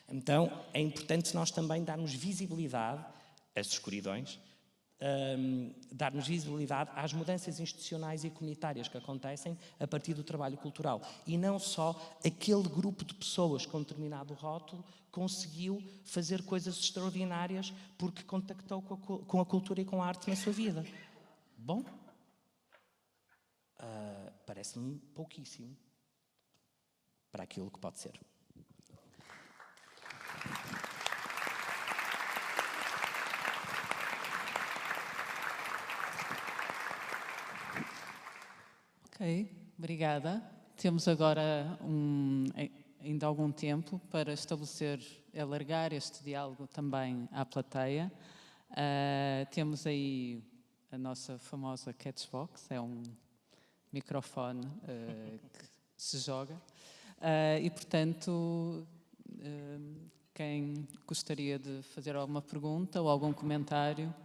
Então, é importante nós também darmos visibilidade a estes escuridões, darmos visibilidade às mudanças institucionais e comunitárias que acontecem a partir do trabalho cultural. E não só aquele grupo de pessoas com determinado rótulo conseguiu fazer coisas extraordinárias porque contactou com a cultura e com a arte na sua vida. Bom, parece-me pouquíssimo para aquilo que pode ser. Ok, obrigada. Temos agora ainda algum tempo para alargar este diálogo também à plateia. Temos aí a nossa famosa Catchbox, é um microfone que se joga. E, portanto, quem gostaria de fazer alguma pergunta ou algum comentário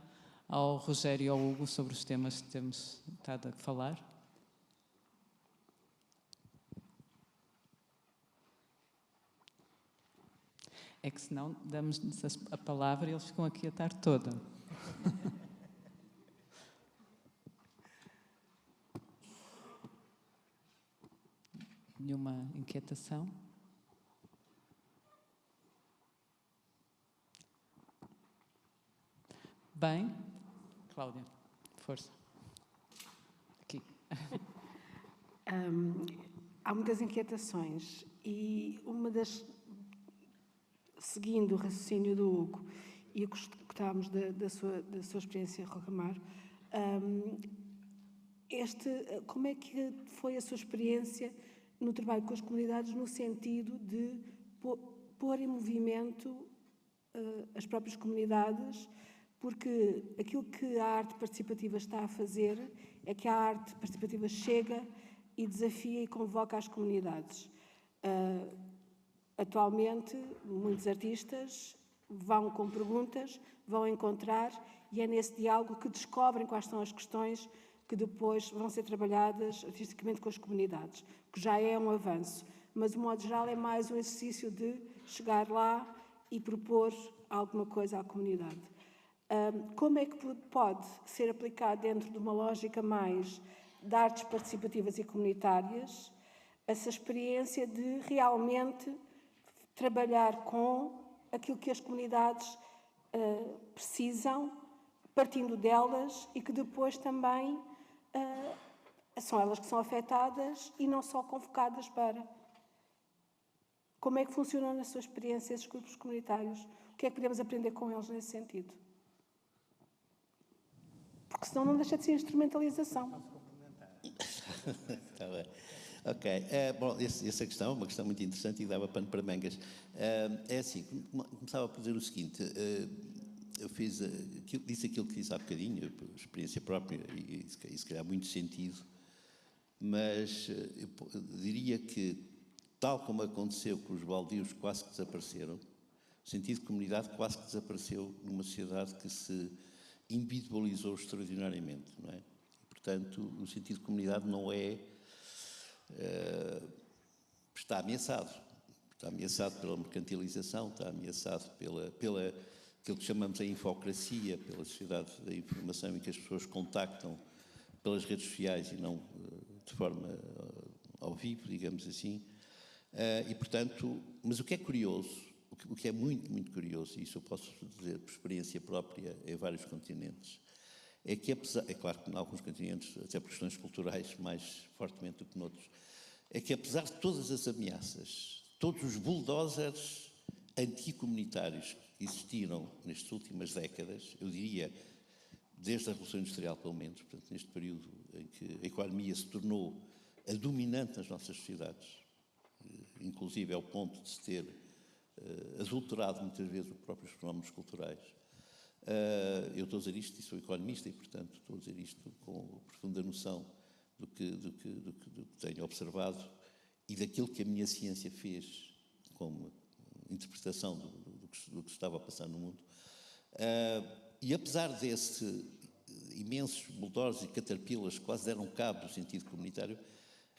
ao Rogério e ao Hugo sobre os temas que temos estado a falar? É que senão damos-lhes a palavra e eles ficam aqui a tarde toda. Nenhuma inquietação? Bem, Cláudia, força. Aqui. Há muitas inquietações e seguindo o raciocínio do Hugo e o que gostávamos da sua experiência, Rocamar, como é que foi a sua experiência no trabalho com as comunidades no sentido de pôr em movimento as próprias comunidades, porque aquilo que a arte participativa está a fazer é que a arte participativa chega e desafia e convoca as comunidades. Atualmente, muitos artistas vão com perguntas, vão encontrar, e é nesse diálogo que descobrem quais são as questões que depois vão ser trabalhadas artisticamente com as comunidades, que já é um avanço. Mas, de modo geral, é mais um exercício de chegar lá e propor alguma coisa à comunidade. Como é que pode ser aplicado dentro de uma lógica mais de artes participativas e comunitárias essa experiência de realmente trabalhar com aquilo que as comunidades precisam, partindo delas, e que depois também são elas que são afetadas e não só convocadas para. Como é que funcionam na sua experiência esses grupos comunitários? O que é que podemos aprender com eles nesse sentido? Porque senão não deixa de ser instrumentalização. Está bem. Ok. Bom, essa questão é uma questão muito interessante e dava pano para mangas. É assim, começava por dizer o seguinte, eu disse aquilo que disse há bocadinho, por experiência própria, e se calhar muito sentido, mas eu diria que, tal como aconteceu com os baldios que quase que desapareceram, o sentido de comunidade quase que desapareceu numa sociedade que se individualizou extraordinariamente, não é? E, portanto, o sentido de comunidade não é... está ameaçado. Está ameaçado pela mercantilização, está ameaçado pela aquilo que chamamos a infocracia, pela sociedade da informação em que as pessoas contactam pelas redes sociais e não de forma ao vivo, digamos assim. E, portanto, mas o que é curioso, o que é muito, muito curioso, e isso eu posso dizer por experiência própria em vários continentes, é que apesar, é claro que em alguns continentes, até por questões culturais, mais fortemente do que noutros, é que apesar de todas as ameaças, todos os bulldozers anticomunitários que existiram nestas últimas décadas, eu diria, desde a Revolução Industrial, pelo menos, portanto, neste período em que a economia se tornou a dominante nas nossas sociedades, inclusive ao ponto de se ter adulterado muitas vezes os próprios fenómenos culturais. Eu estou a dizer isto e sou economista e, portanto, estou a dizer isto com profunda noção do que tenho observado e daquilo que a minha ciência fez como interpretação do que estava a passar no mundo. E apesar desse imensos bulldozers e caterpillars que quase deram cabo do sentido comunitário,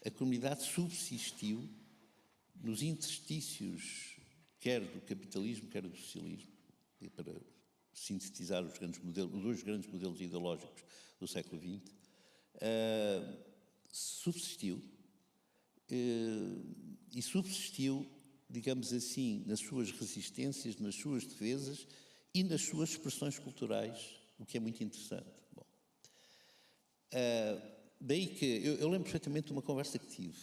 a comunidade subsistiu nos interstícios, quer do capitalismo, quer do socialismo, e para sintetizar os dois grandes modelos ideológicos do século XX, subsistiu, e subsistiu, digamos assim, nas suas resistências, nas suas defesas e nas suas expressões culturais, o que é muito interessante. Bom, daí que eu lembro perfeitamente de uma conversa que tive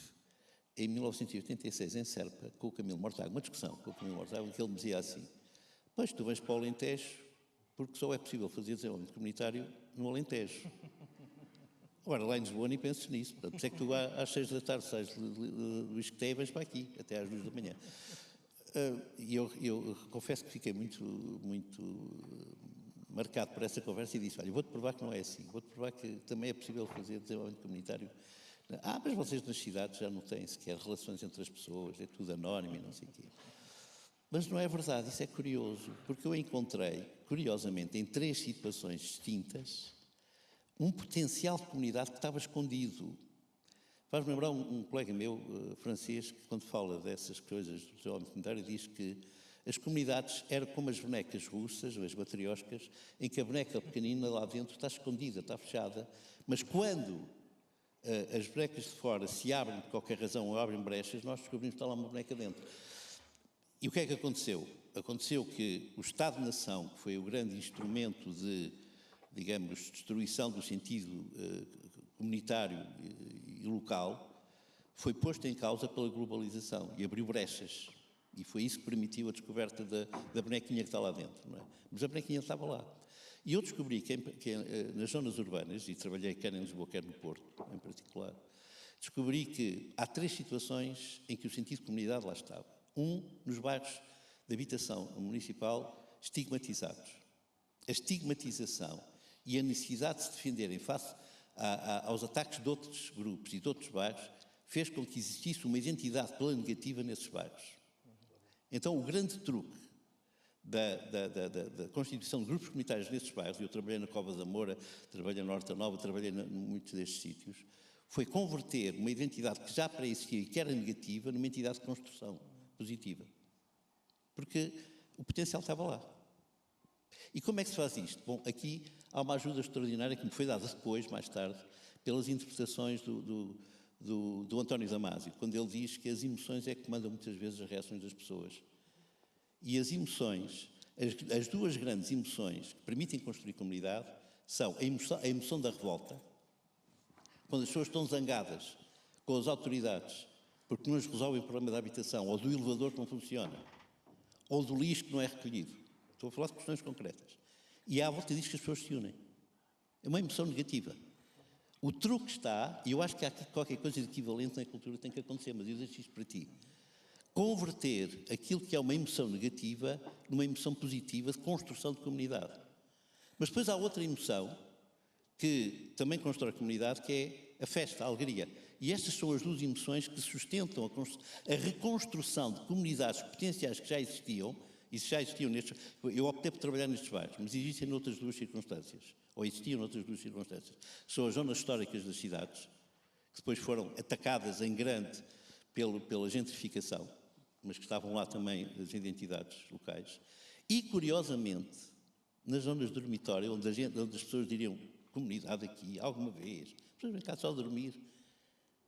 em 1986 em Serpa com o Camilo Mortágua, uma discussão com o Camilo Mortágua, em que ele me dizia assim: pois, tu vens para o Alentejo porque só é possível fazer desenvolvimento comunitário no Alentejo. Agora, lá em Lisboa nem penso nisso. Por isso é que tu às 6 da tarde sais do Isqueté e vens para aqui, até às 2 da manhã. E eu confesso que fiquei muito marcado por essa conversa e disse: olha, vou-te provar que não é assim. Vou-te provar que também é possível fazer desenvolvimento comunitário. Mas vocês nas cidades já não têm sequer relações entre as pessoas, é tudo anónimo e não sei o quê. Mas não é verdade, isso é curioso, porque eu encontrei, curiosamente, em 3 situações distintas, um potencial de comunidade que estava escondido. Faz-me lembrar um colega meu, francês, que quando fala dessas coisas do desenvolvimento comunitário diz que as comunidades eram como as bonecas russas, ou as matrioscas, em que a boneca pequenina lá dentro está escondida, está fechada, mas quando as bonecas de fora se abrem por qualquer razão ou abrem brechas, nós descobrimos que está lá uma boneca dentro. E o que é que aconteceu? Aconteceu que o Estado-nação, que foi o grande instrumento de, digamos, destruição do sentido comunitário e local, foi posto em causa pela globalização e abriu brechas. E foi isso que permitiu a descoberta da bonequinha que está lá dentro. Não é? Mas a bonequinha estava lá. E eu descobri que nas zonas urbanas, e trabalhei quer em Lisboa, quer no Porto, em particular, descobri que há 3 situações em que o sentido de comunidade lá estava. Nos bairros de habitação municipal estigmatizados. A estigmatização e a necessidade de se defenderem face aos ataques de outros grupos e de outros bairros fez com que existisse uma identidade pela negativa nesses bairros. Então, o grande truque da constituição de grupos comunitários nesses bairros, eu trabalhei na Cova da Moura, trabalhei na Horta Nova, trabalhei em muitos destes sítios, foi converter uma identidade que já pré-existia e que era negativa numa entidade de construção positiva. Porque o potencial estava lá. E como é que se faz isto? Bom, aqui há uma ajuda extraordinária que me foi dada depois, mais tarde, pelas interpretações do António Damasio, quando ele diz que as emoções é que mandam muitas vezes as reações das pessoas. E as emoções, as 2 grandes emoções que permitem construir comunidade são a emoção da revolta, quando as pessoas estão zangadas com as autoridades porque não as resolvem o problema da habitação, ou do elevador que não funciona, ou do lixo que não é recolhido. Estou a falar de questões concretas. E à volta diz que as pessoas se unem. É uma emoção negativa. O truque está, e eu acho que há aqui qualquer coisa de equivalente na cultura que tem que acontecer, mas eu deixo isto para ti. Converter aquilo que é uma emoção negativa numa emoção positiva de construção de comunidade. Mas depois há outra emoção que também constrói a comunidade, que é a festa, a alegria. E estas são as 2 emoções que sustentam a reconstrução de comunidades potenciais que já existiam, e já existiam nestes... Eu optei por trabalhar nestes bairros, mas existem noutras 2 circunstâncias, ou existiam noutras 2 circunstâncias. São as zonas históricas das cidades, que depois foram atacadas em grande pela gentrificação, mas que estavam lá também as identidades locais. E, curiosamente, nas zonas de dormitório, onde as pessoas diriam comunidade aqui, alguma vez, as pessoas vêm cá só dormir.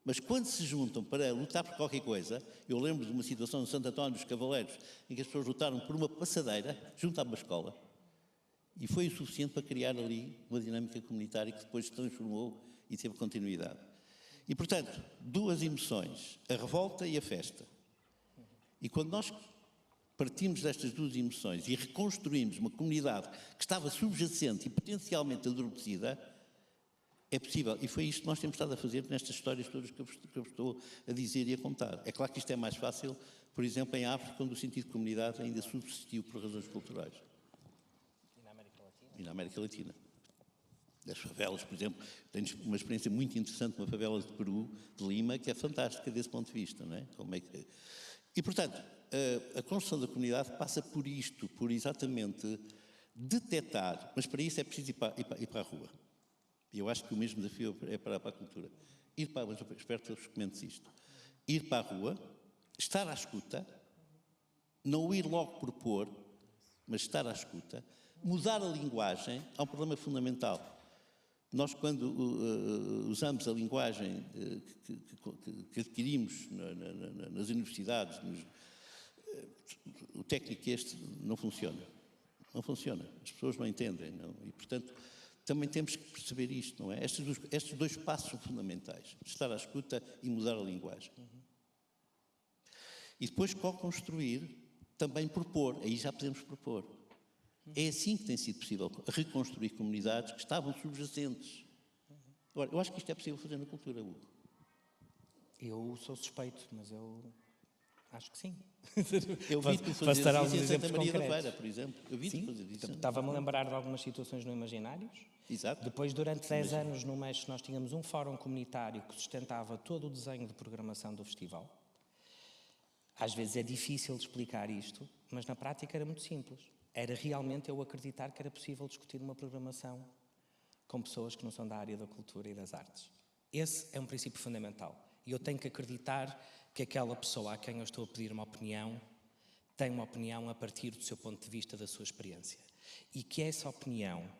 Mas quando se juntam para lutar por qualquer coisa, eu lembro de uma situação em Santo António dos Cavaleiros, em que as pessoas lutaram por uma passadeira junto a uma escola, e foi o suficiente para criar ali uma dinâmica comunitária que depois se transformou e teve continuidade. E, portanto, 2 emoções, a revolta e a festa. E quando nós partimos destas duas emoções e reconstruímos uma comunidade que estava subjacente e potencialmente adormecida, é possível. E foi isto que nós temos estado a fazer nestas histórias todas que eu estou a dizer e a contar. É claro que isto é mais fácil, por exemplo, em África, onde o sentido de comunidade ainda subsistiu por razões culturais. E na América Latina. Das favelas, por exemplo, tenho uma experiência muito interessante numa favela de Peru, de Lima, que é fantástica desse ponto de vista, não é? Como é que... E, portanto, a construção da comunidade passa por isto, por exatamente detectar, mas para isso é preciso ir para a rua. E eu acho que o mesmo desafio é para a cultura. Mas eu espero que eles comentem isto. Ir para a rua, estar à escuta, não ir logo propor, mas estar à escuta, mudar a linguagem. Há um problema fundamental. Nós, quando usamos a linguagem que adquirimos nas universidades, o técnico não funciona. Não funciona. As pessoas não entendem. Não? E, portanto, também temos que perceber isto, não é? Estes dois passos são fundamentais. Estar à escuta e mudar a linguagem. E depois, co-construir, também propor. Aí já podemos propor. É assim que tem sido possível reconstruir comunidades que estavam subjacentes. Agora, eu acho que isto é possível fazer na cultura, Hugo. Eu sou suspeito, mas eu acho que sim. Eu vi-te fazer isso em Santa Maria da Feira, por exemplo. Eu vi-te fazer isso. Estava-me a lembrar de algumas situações no Imaginários. Exato. Depois, durante 10 anos no México, nós tínhamos um fórum comunitário que sustentava todo o desenho de programação do festival. Às vezes é difícil de explicar isto, mas na prática era muito simples. Era realmente eu acreditar que era possível discutir uma programação com pessoas que não são da área da cultura e das artes. Esse é um princípio fundamental. E eu tenho que acreditar que aquela pessoa a quem eu estou a pedir uma opinião tem uma opinião a partir do seu ponto de vista, da sua experiência. E que essa opinião,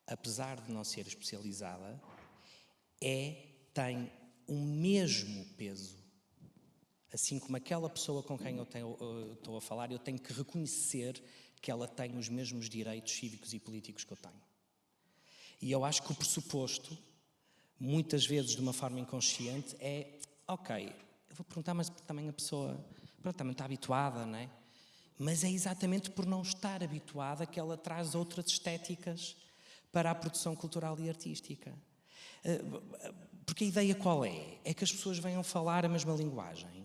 apesar de não ser especializada, tem o mesmo peso. Assim como aquela pessoa com quem eu estou a falar, eu tenho que reconhecer que ela tem os mesmos direitos cívicos e políticos que eu tenho. E eu acho que o pressuposto, muitas vezes de uma forma inconsciente, é, ok, eu vou perguntar, mas também a pessoa, pronto, também está habituada, não é? Mas é exatamente por não estar habituada que ela traz outras estéticas para a produção cultural e artística. Porque a ideia qual é? É que as pessoas venham falar a mesma linguagem,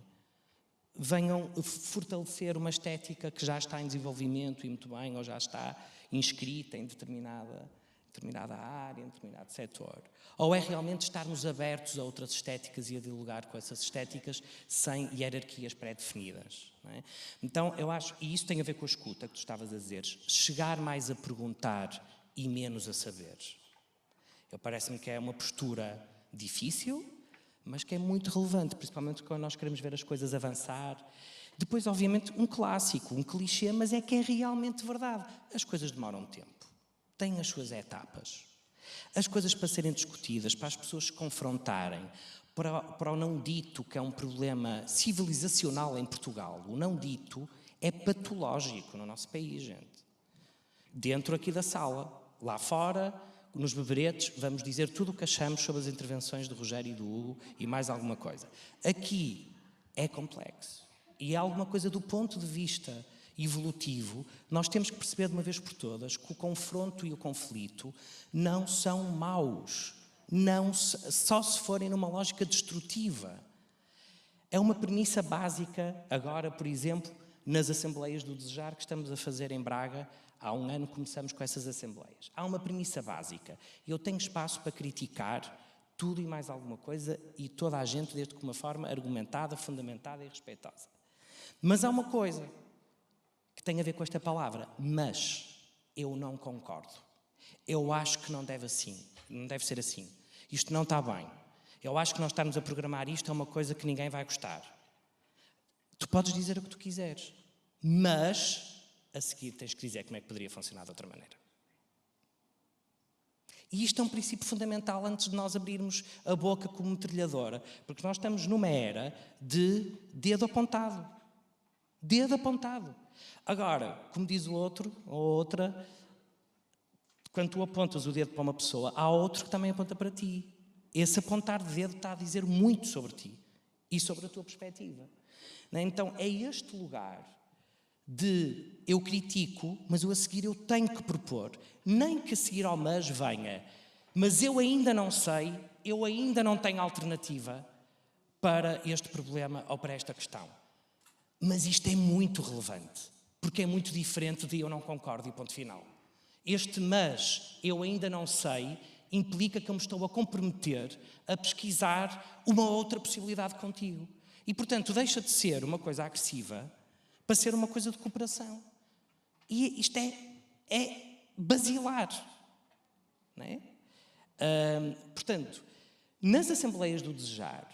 venham fortalecer uma estética que já está em desenvolvimento e muito bem, ou já está inscrita em determinada área, em determinado setor. Ou é realmente estarmos abertos a outras estéticas e a dialogar com essas estéticas sem hierarquias pré-definidas. Não é? Então, eu acho, e isso tem a ver com a escuta que tu estavas a dizer, chegar mais a perguntar e menos a saber. Parece-me que é uma postura difícil, mas que é muito relevante, principalmente quando nós queremos ver as coisas avançar. Depois, obviamente, um clássico, um clichê, mas é que é realmente verdade. As coisas demoram tempo, têm as suas etapas. As coisas para serem discutidas, para as pessoas se confrontarem, para o não dito, que é um problema civilizacional em Portugal. O não dito é patológico no nosso país, gente. Dentro aqui da sala, lá fora, nos beberetes, vamos dizer tudo o que achamos sobre as intervenções de Rogério e do Hugo e mais alguma coisa. Aqui é complexo. E é alguma coisa do ponto de vista evolutivo, nós temos que perceber de uma vez por todas que o confronto e o conflito não são maus, só se forem numa lógica destrutiva. É uma premissa básica, agora, por exemplo, nas Assembleias do Desejar que estamos a fazer em Braga. Há um ano começamos com essas Assembleias. Há uma premissa básica. Eu tenho espaço para criticar tudo e mais alguma coisa e toda a gente, desde que uma forma argumentada, fundamentada e respeitosa. Mas há uma coisa que tem a ver com esta palavra, mas eu não concordo. Eu acho que não deve ser assim. Isto não está bem. Eu acho que nós estarmos a programar isto é uma coisa que ninguém vai gostar. Tu podes dizer o que tu quiseres, mas a seguir tens que dizer como é que poderia funcionar de outra maneira. E isto é um princípio fundamental antes de nós abrirmos a boca como metralhadora, porque nós estamos numa era de dedo apontado. Dedo apontado. Agora, como diz o outro ou outra, quando tu apontas o dedo para uma pessoa, há outro que também aponta para ti. Esse apontar de dedo está a dizer muito sobre ti e sobre a tua perspectiva. Então, é este lugar de eu critico, mas eu a seguir eu tenho que propor. Nem que a seguir ao mas venha, mas eu ainda não sei, eu ainda não tenho alternativa para este problema ou para esta questão. Mas isto é muito relevante, porque é muito diferente de eu não concordo e ponto final. Este mas eu ainda não sei implica que eu me estou a comprometer a pesquisar uma outra possibilidade contigo. E, portanto, deixa de ser uma coisa agressiva para ser uma coisa de cooperação. E isto é basilar. Não é? Portanto, nas Assembleias do Desejar,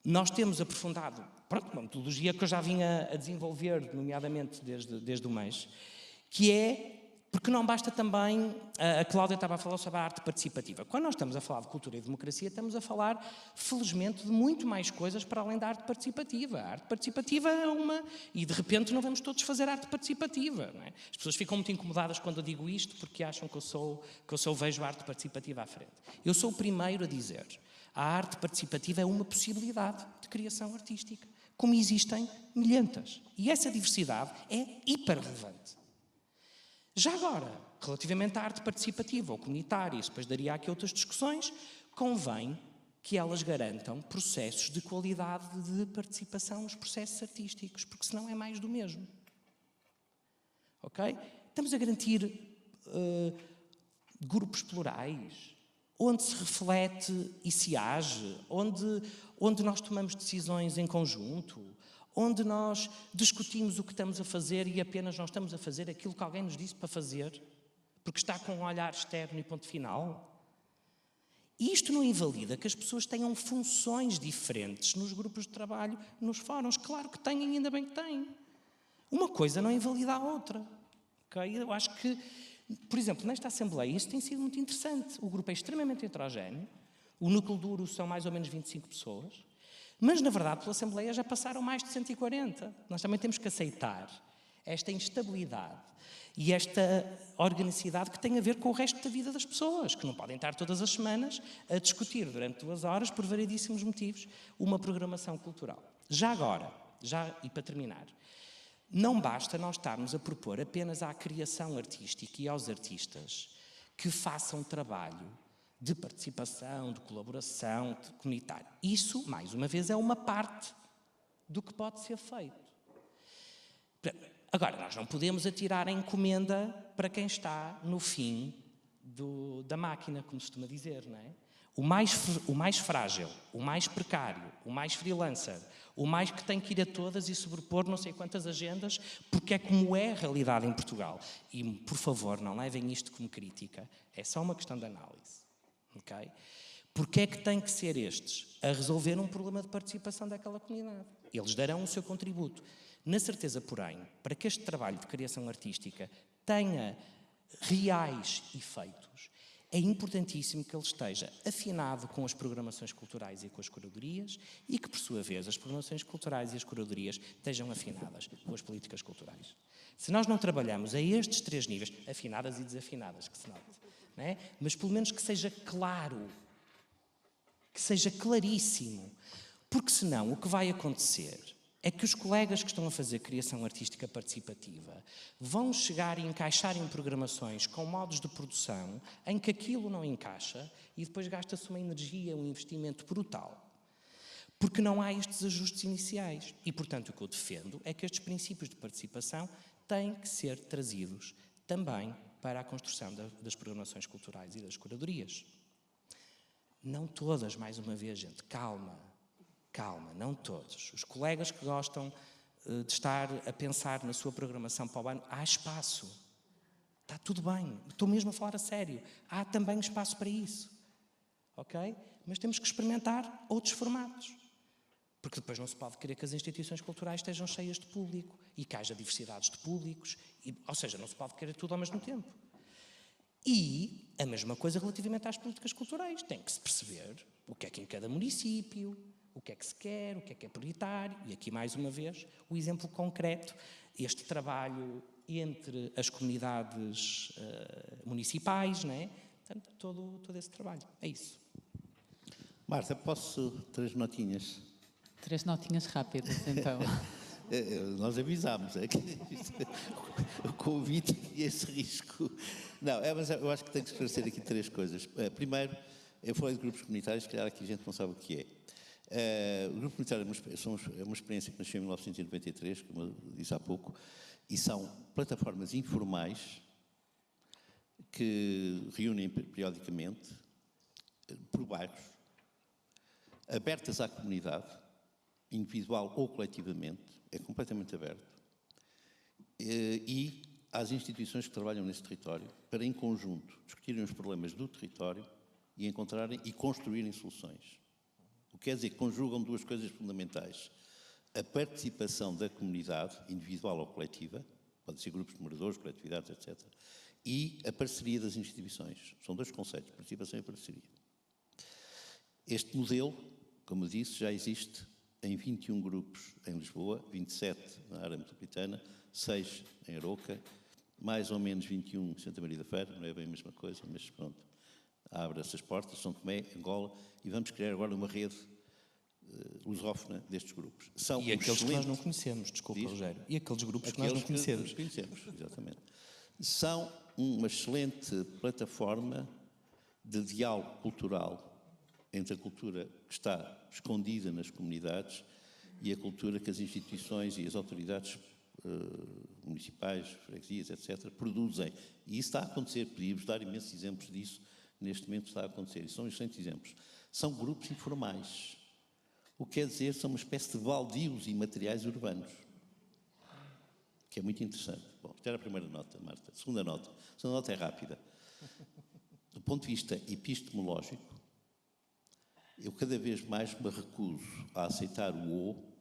nós temos aprofundado uma metodologia que eu já vinha a desenvolver, nomeadamente desde o mês, que é, porque não basta também, a Cláudia estava a falar sobre a arte participativa. Quando nós estamos a falar de cultura e democracia, estamos a falar, felizmente, de muito mais coisas para além da arte participativa. A arte participativa é uma... E, de repente, não vamos todos fazer arte participativa. Não é? As pessoas ficam muito incomodadas quando eu digo isto, porque acham que eu vejo a arte participativa à frente. Eu sou o primeiro a dizer, a arte participativa é uma possibilidade de criação artística, como existem milhentas. E essa diversidade é hiper relevante. Já agora, relativamente à arte participativa ou comunitária, isso depois daria aqui outras discussões, convém que elas garantam processos de qualidade de participação nos processos artísticos, porque senão é mais do mesmo. Ok? Estamos a garantir grupos plurais, onde se reflete e se age, onde nós tomamos decisões em conjunto, onde nós discutimos o que estamos a fazer e apenas não estamos a fazer aquilo que alguém nos disse para fazer, porque está com um olhar externo e ponto final. E isto não invalida que as pessoas tenham funções diferentes nos grupos de trabalho, nos fóruns. Claro que têm, ainda bem que têm. Uma coisa não invalida a outra. Okay? Eu acho que, por exemplo, nesta Assembleia, isso tem sido muito interessante. O grupo é extremamente heterogéneo, o núcleo duro são mais ou menos 25 pessoas, mas, na verdade, pela Assembleia já passaram mais de 140. Nós também temos que aceitar esta instabilidade e esta organicidade que tem a ver com o resto da vida das pessoas, que não podem estar todas as semanas a discutir durante 2 horas, por variedíssimos motivos, uma programação cultural. Já agora, e para terminar, não basta nós estarmos a propor apenas à criação artística e aos artistas que façam trabalho de participação, de colaboração, de comunitário. Isso, mais uma vez, é uma parte do que pode ser feito. Agora, nós não podemos atirar a encomenda para quem está no fim da máquina, como se costuma dizer, não é? O mais frágil, o mais precário, o mais freelancer, o mais que tem que ir a todas e sobrepor não sei quantas agendas, porque é como é a realidade em Portugal. E, por favor, não levem isto como crítica, é só uma questão de análise. Okay? Porque é que tem que ser estes a resolver um problema de participação daquela comunidade? Eles darão o seu contributo. Na certeza, porém, para que este trabalho de criação artística tenha reais efeitos, é importantíssimo que ele esteja afinado com as programações culturais e com as curadorias e que, por sua vez, as programações culturais e as curadorias estejam afinadas com as políticas culturais. Se nós não trabalhamos a estes 3 níveis, afinadas e desafinadas, que se note, não é? Mas pelo menos que seja claro, que seja claríssimo, porque senão o que vai acontecer é que os colegas que estão a fazer criação artística participativa vão chegar e encaixar em programações com modos de produção em que aquilo não encaixa e depois gasta-se uma energia, um investimento brutal. Porque não há estes ajustes iniciais. E, portanto, o que eu defendo é que estes princípios de participação têm que ser trazidos também para a construção das programações culturais e das curadorias. Não todas, mais uma vez, gente, calma, não todos. Os colegas que gostam de estar a pensar na sua programação para o ano, há espaço. Está tudo bem, estou mesmo a falar a sério. Há também espaço para isso. Ok? Mas temos que experimentar outros formatos. Porque depois não se pode querer que as instituições culturais estejam cheias de público e que haja diversidades de públicos, ou seja, não se pode querer tudo ao mesmo tempo. E a mesma coisa relativamente às políticas culturais. Tem que se perceber o que é que em cada município, o que é que se quer, o que é prioritário. E aqui, mais uma vez, o exemplo concreto, este trabalho entre as comunidades municipais, não é? Portanto, todo esse trabalho. É isso. Marta, posso 3 notinhas? 3 notinhas rápidas, então. Nós avisámos, é que o convite e esse risco. Não, mas eu acho que tenho que esclarecer aqui 3 coisas. Primeiro, eu falei de grupos comunitários, se calhar aqui a gente não sabe o que é. O grupo comunitário é uma experiência que nasceu em 1993, como eu disse há pouco, e são plataformas informais que reúnem periodicamente, por bairros, abertas à comunidade, individual ou coletivamente, é completamente aberto, e às instituições que trabalham nesse território, para em conjunto discutirem os problemas do território e encontrarem e construírem soluções. O que quer dizer que conjugam 2 coisas fundamentais. A participação da comunidade, individual ou coletiva, pode ser grupos de moradores, coletividades, etc., e a parceria das instituições. São 2 conceitos, participação e parceria. Este modelo, como eu disse, já existe em 21 grupos em Lisboa, 27 na área metropolitana, 6 em Aroca, mais ou menos 21 em Santa Maria da Feira, não é bem a mesma coisa, mas pronto, abre essas portas, São Tomé, Angola, e vamos criar agora uma rede lusófona destes grupos. São e aqueles que nós não conhecemos, desculpa, Rogério, e aqueles grupos que nós não conhecemos. Exatamente. São uma excelente plataforma de diálogo cultural entre a cultura que está escondida nas comunidades e a cultura que as instituições e as autoridades municipais, freguesias, etc., produzem. E isso está a acontecer. Podíamos dar imensos exemplos disso. Neste momento está a acontecer. E são excelentes exemplos. São grupos informais. O que quer dizer, são uma espécie de baldios imateriais urbanos. Que é muito interessante. Bom, esta era a primeira nota, Marta. Segunda nota. A segunda nota é rápida. Do ponto de vista epistemológico, eu cada vez mais me recuso a aceitar o O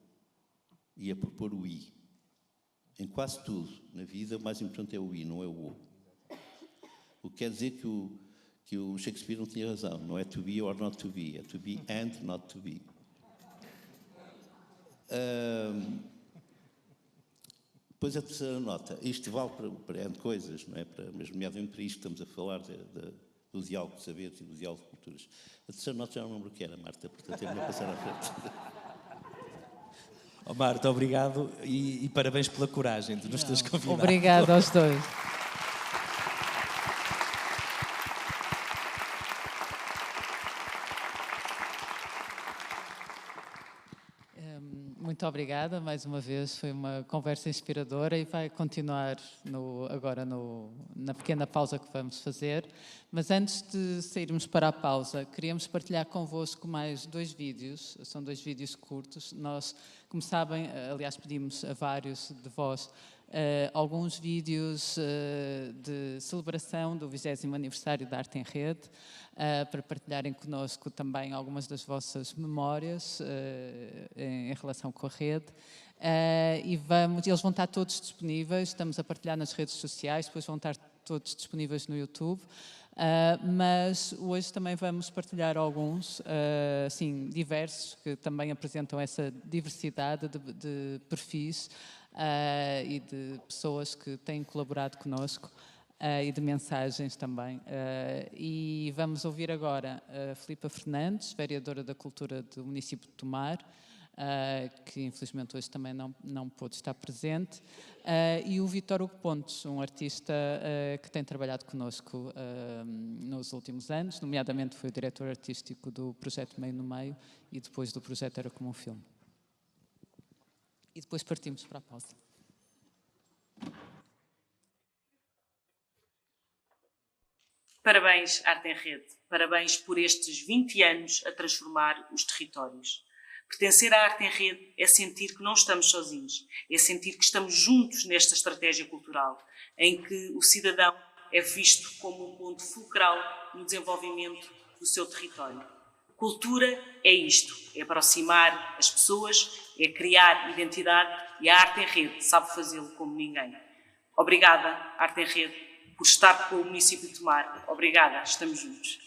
e a propor o I. Em quase tudo na vida, o mais importante é o I, não é o O. O que quer dizer que o Shakespeare não tinha razão. Não é to be or not to be, é to be and not to be. Depois a terceira nota. Isto vale para N coisas, não é? Mas nomeadamente para isto que estamos a falar do diálogo de saberes e do diálogo de culturas. A terceira nota já não lembro o que era, Marta, portanto é melhor passar à frente. Oh, Marta, obrigado e parabéns pela coragem de nos teres convidado. Obrigada aos 2. Muito obrigada, mais uma vez, foi uma conversa inspiradora e vai continuar agora na pequena pausa que vamos fazer. Mas antes de sairmos para a pausa, queríamos partilhar convosco mais 2 vídeos, são 2 vídeos curtos. Nós, como sabem, aliás pedimos a vários de vós, alguns vídeos de celebração do 20º aniversário da Arte em Rede, para partilharem connosco também algumas das vossas memórias em relação com a rede. Eles vão estar todos disponíveis, estamos a partilhar nas redes sociais, depois vão estar todos disponíveis no YouTube. Mas hoje também vamos partilhar alguns, assim, diversos, que também apresentam essa diversidade de perfis e de pessoas que têm colaborado connosco. E de mensagens também. E vamos ouvir agora a Filipa Fernandes, vereadora da Cultura do município de Tomar, que infelizmente hoje também não pôde estar presente, e o Vítor Hugo Pontes, um artista que tem trabalhado connosco nos últimos anos, nomeadamente foi o diretor artístico do projeto Meio no Meio e depois do projeto Era Como um Filme. E depois partimos para a pausa. Parabéns, Arte em Rede. Parabéns por estes 20 anos a transformar os territórios. Pertencer à Arte em Rede é sentir que não estamos sozinhos, é sentir que estamos juntos nesta estratégia cultural, em que o cidadão é visto como um ponto fulcral no desenvolvimento do seu território. Cultura é isto, é aproximar as pessoas, é criar identidade e a Arte em Rede sabe fazê-lo como ninguém. Obrigada, Arte em Rede, por estar com o município de Tomar. Obrigada, estamos juntos.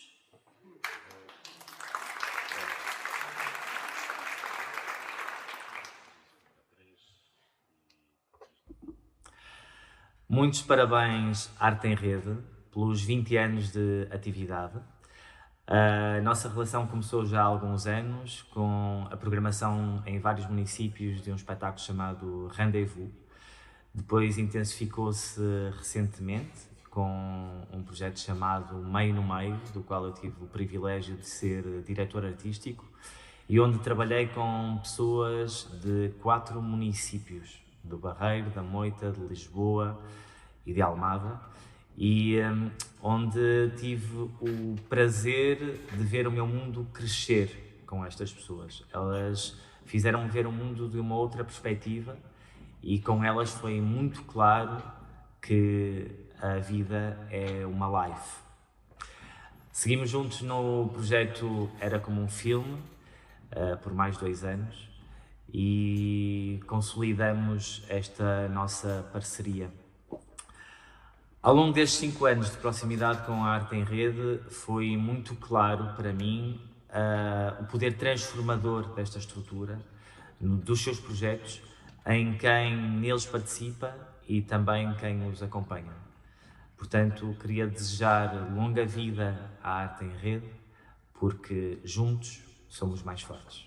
Muitos parabéns, Arte em Rede, pelos 20 anos de atividade. A nossa relação começou já há alguns anos com a programação em vários municípios de um espetáculo chamado Rendezvous. Depois intensificou-se recentemente com um projeto chamado Meio no Meio, do qual eu tive o privilégio de ser diretor artístico e onde trabalhei com pessoas de 4 municípios, do Barreiro, da Moita, de Lisboa e de Almada, e onde tive o prazer de ver o meu mundo crescer com estas pessoas. Elas fizeram-me ver o mundo de uma outra perspectiva e com elas foi muito claro que a vida é uma life. Seguimos juntos no projeto Era Como um Filme, por mais 2 anos, e consolidamos esta nossa parceria. Ao longo destes 5 anos de proximidade com a Arte em Rede, foi muito claro para mim o poder transformador desta estrutura, dos seus projetos, em quem neles participa e também quem os acompanha. Portanto, queria desejar longa vida à Arte em Rede, porque juntos somos mais fortes.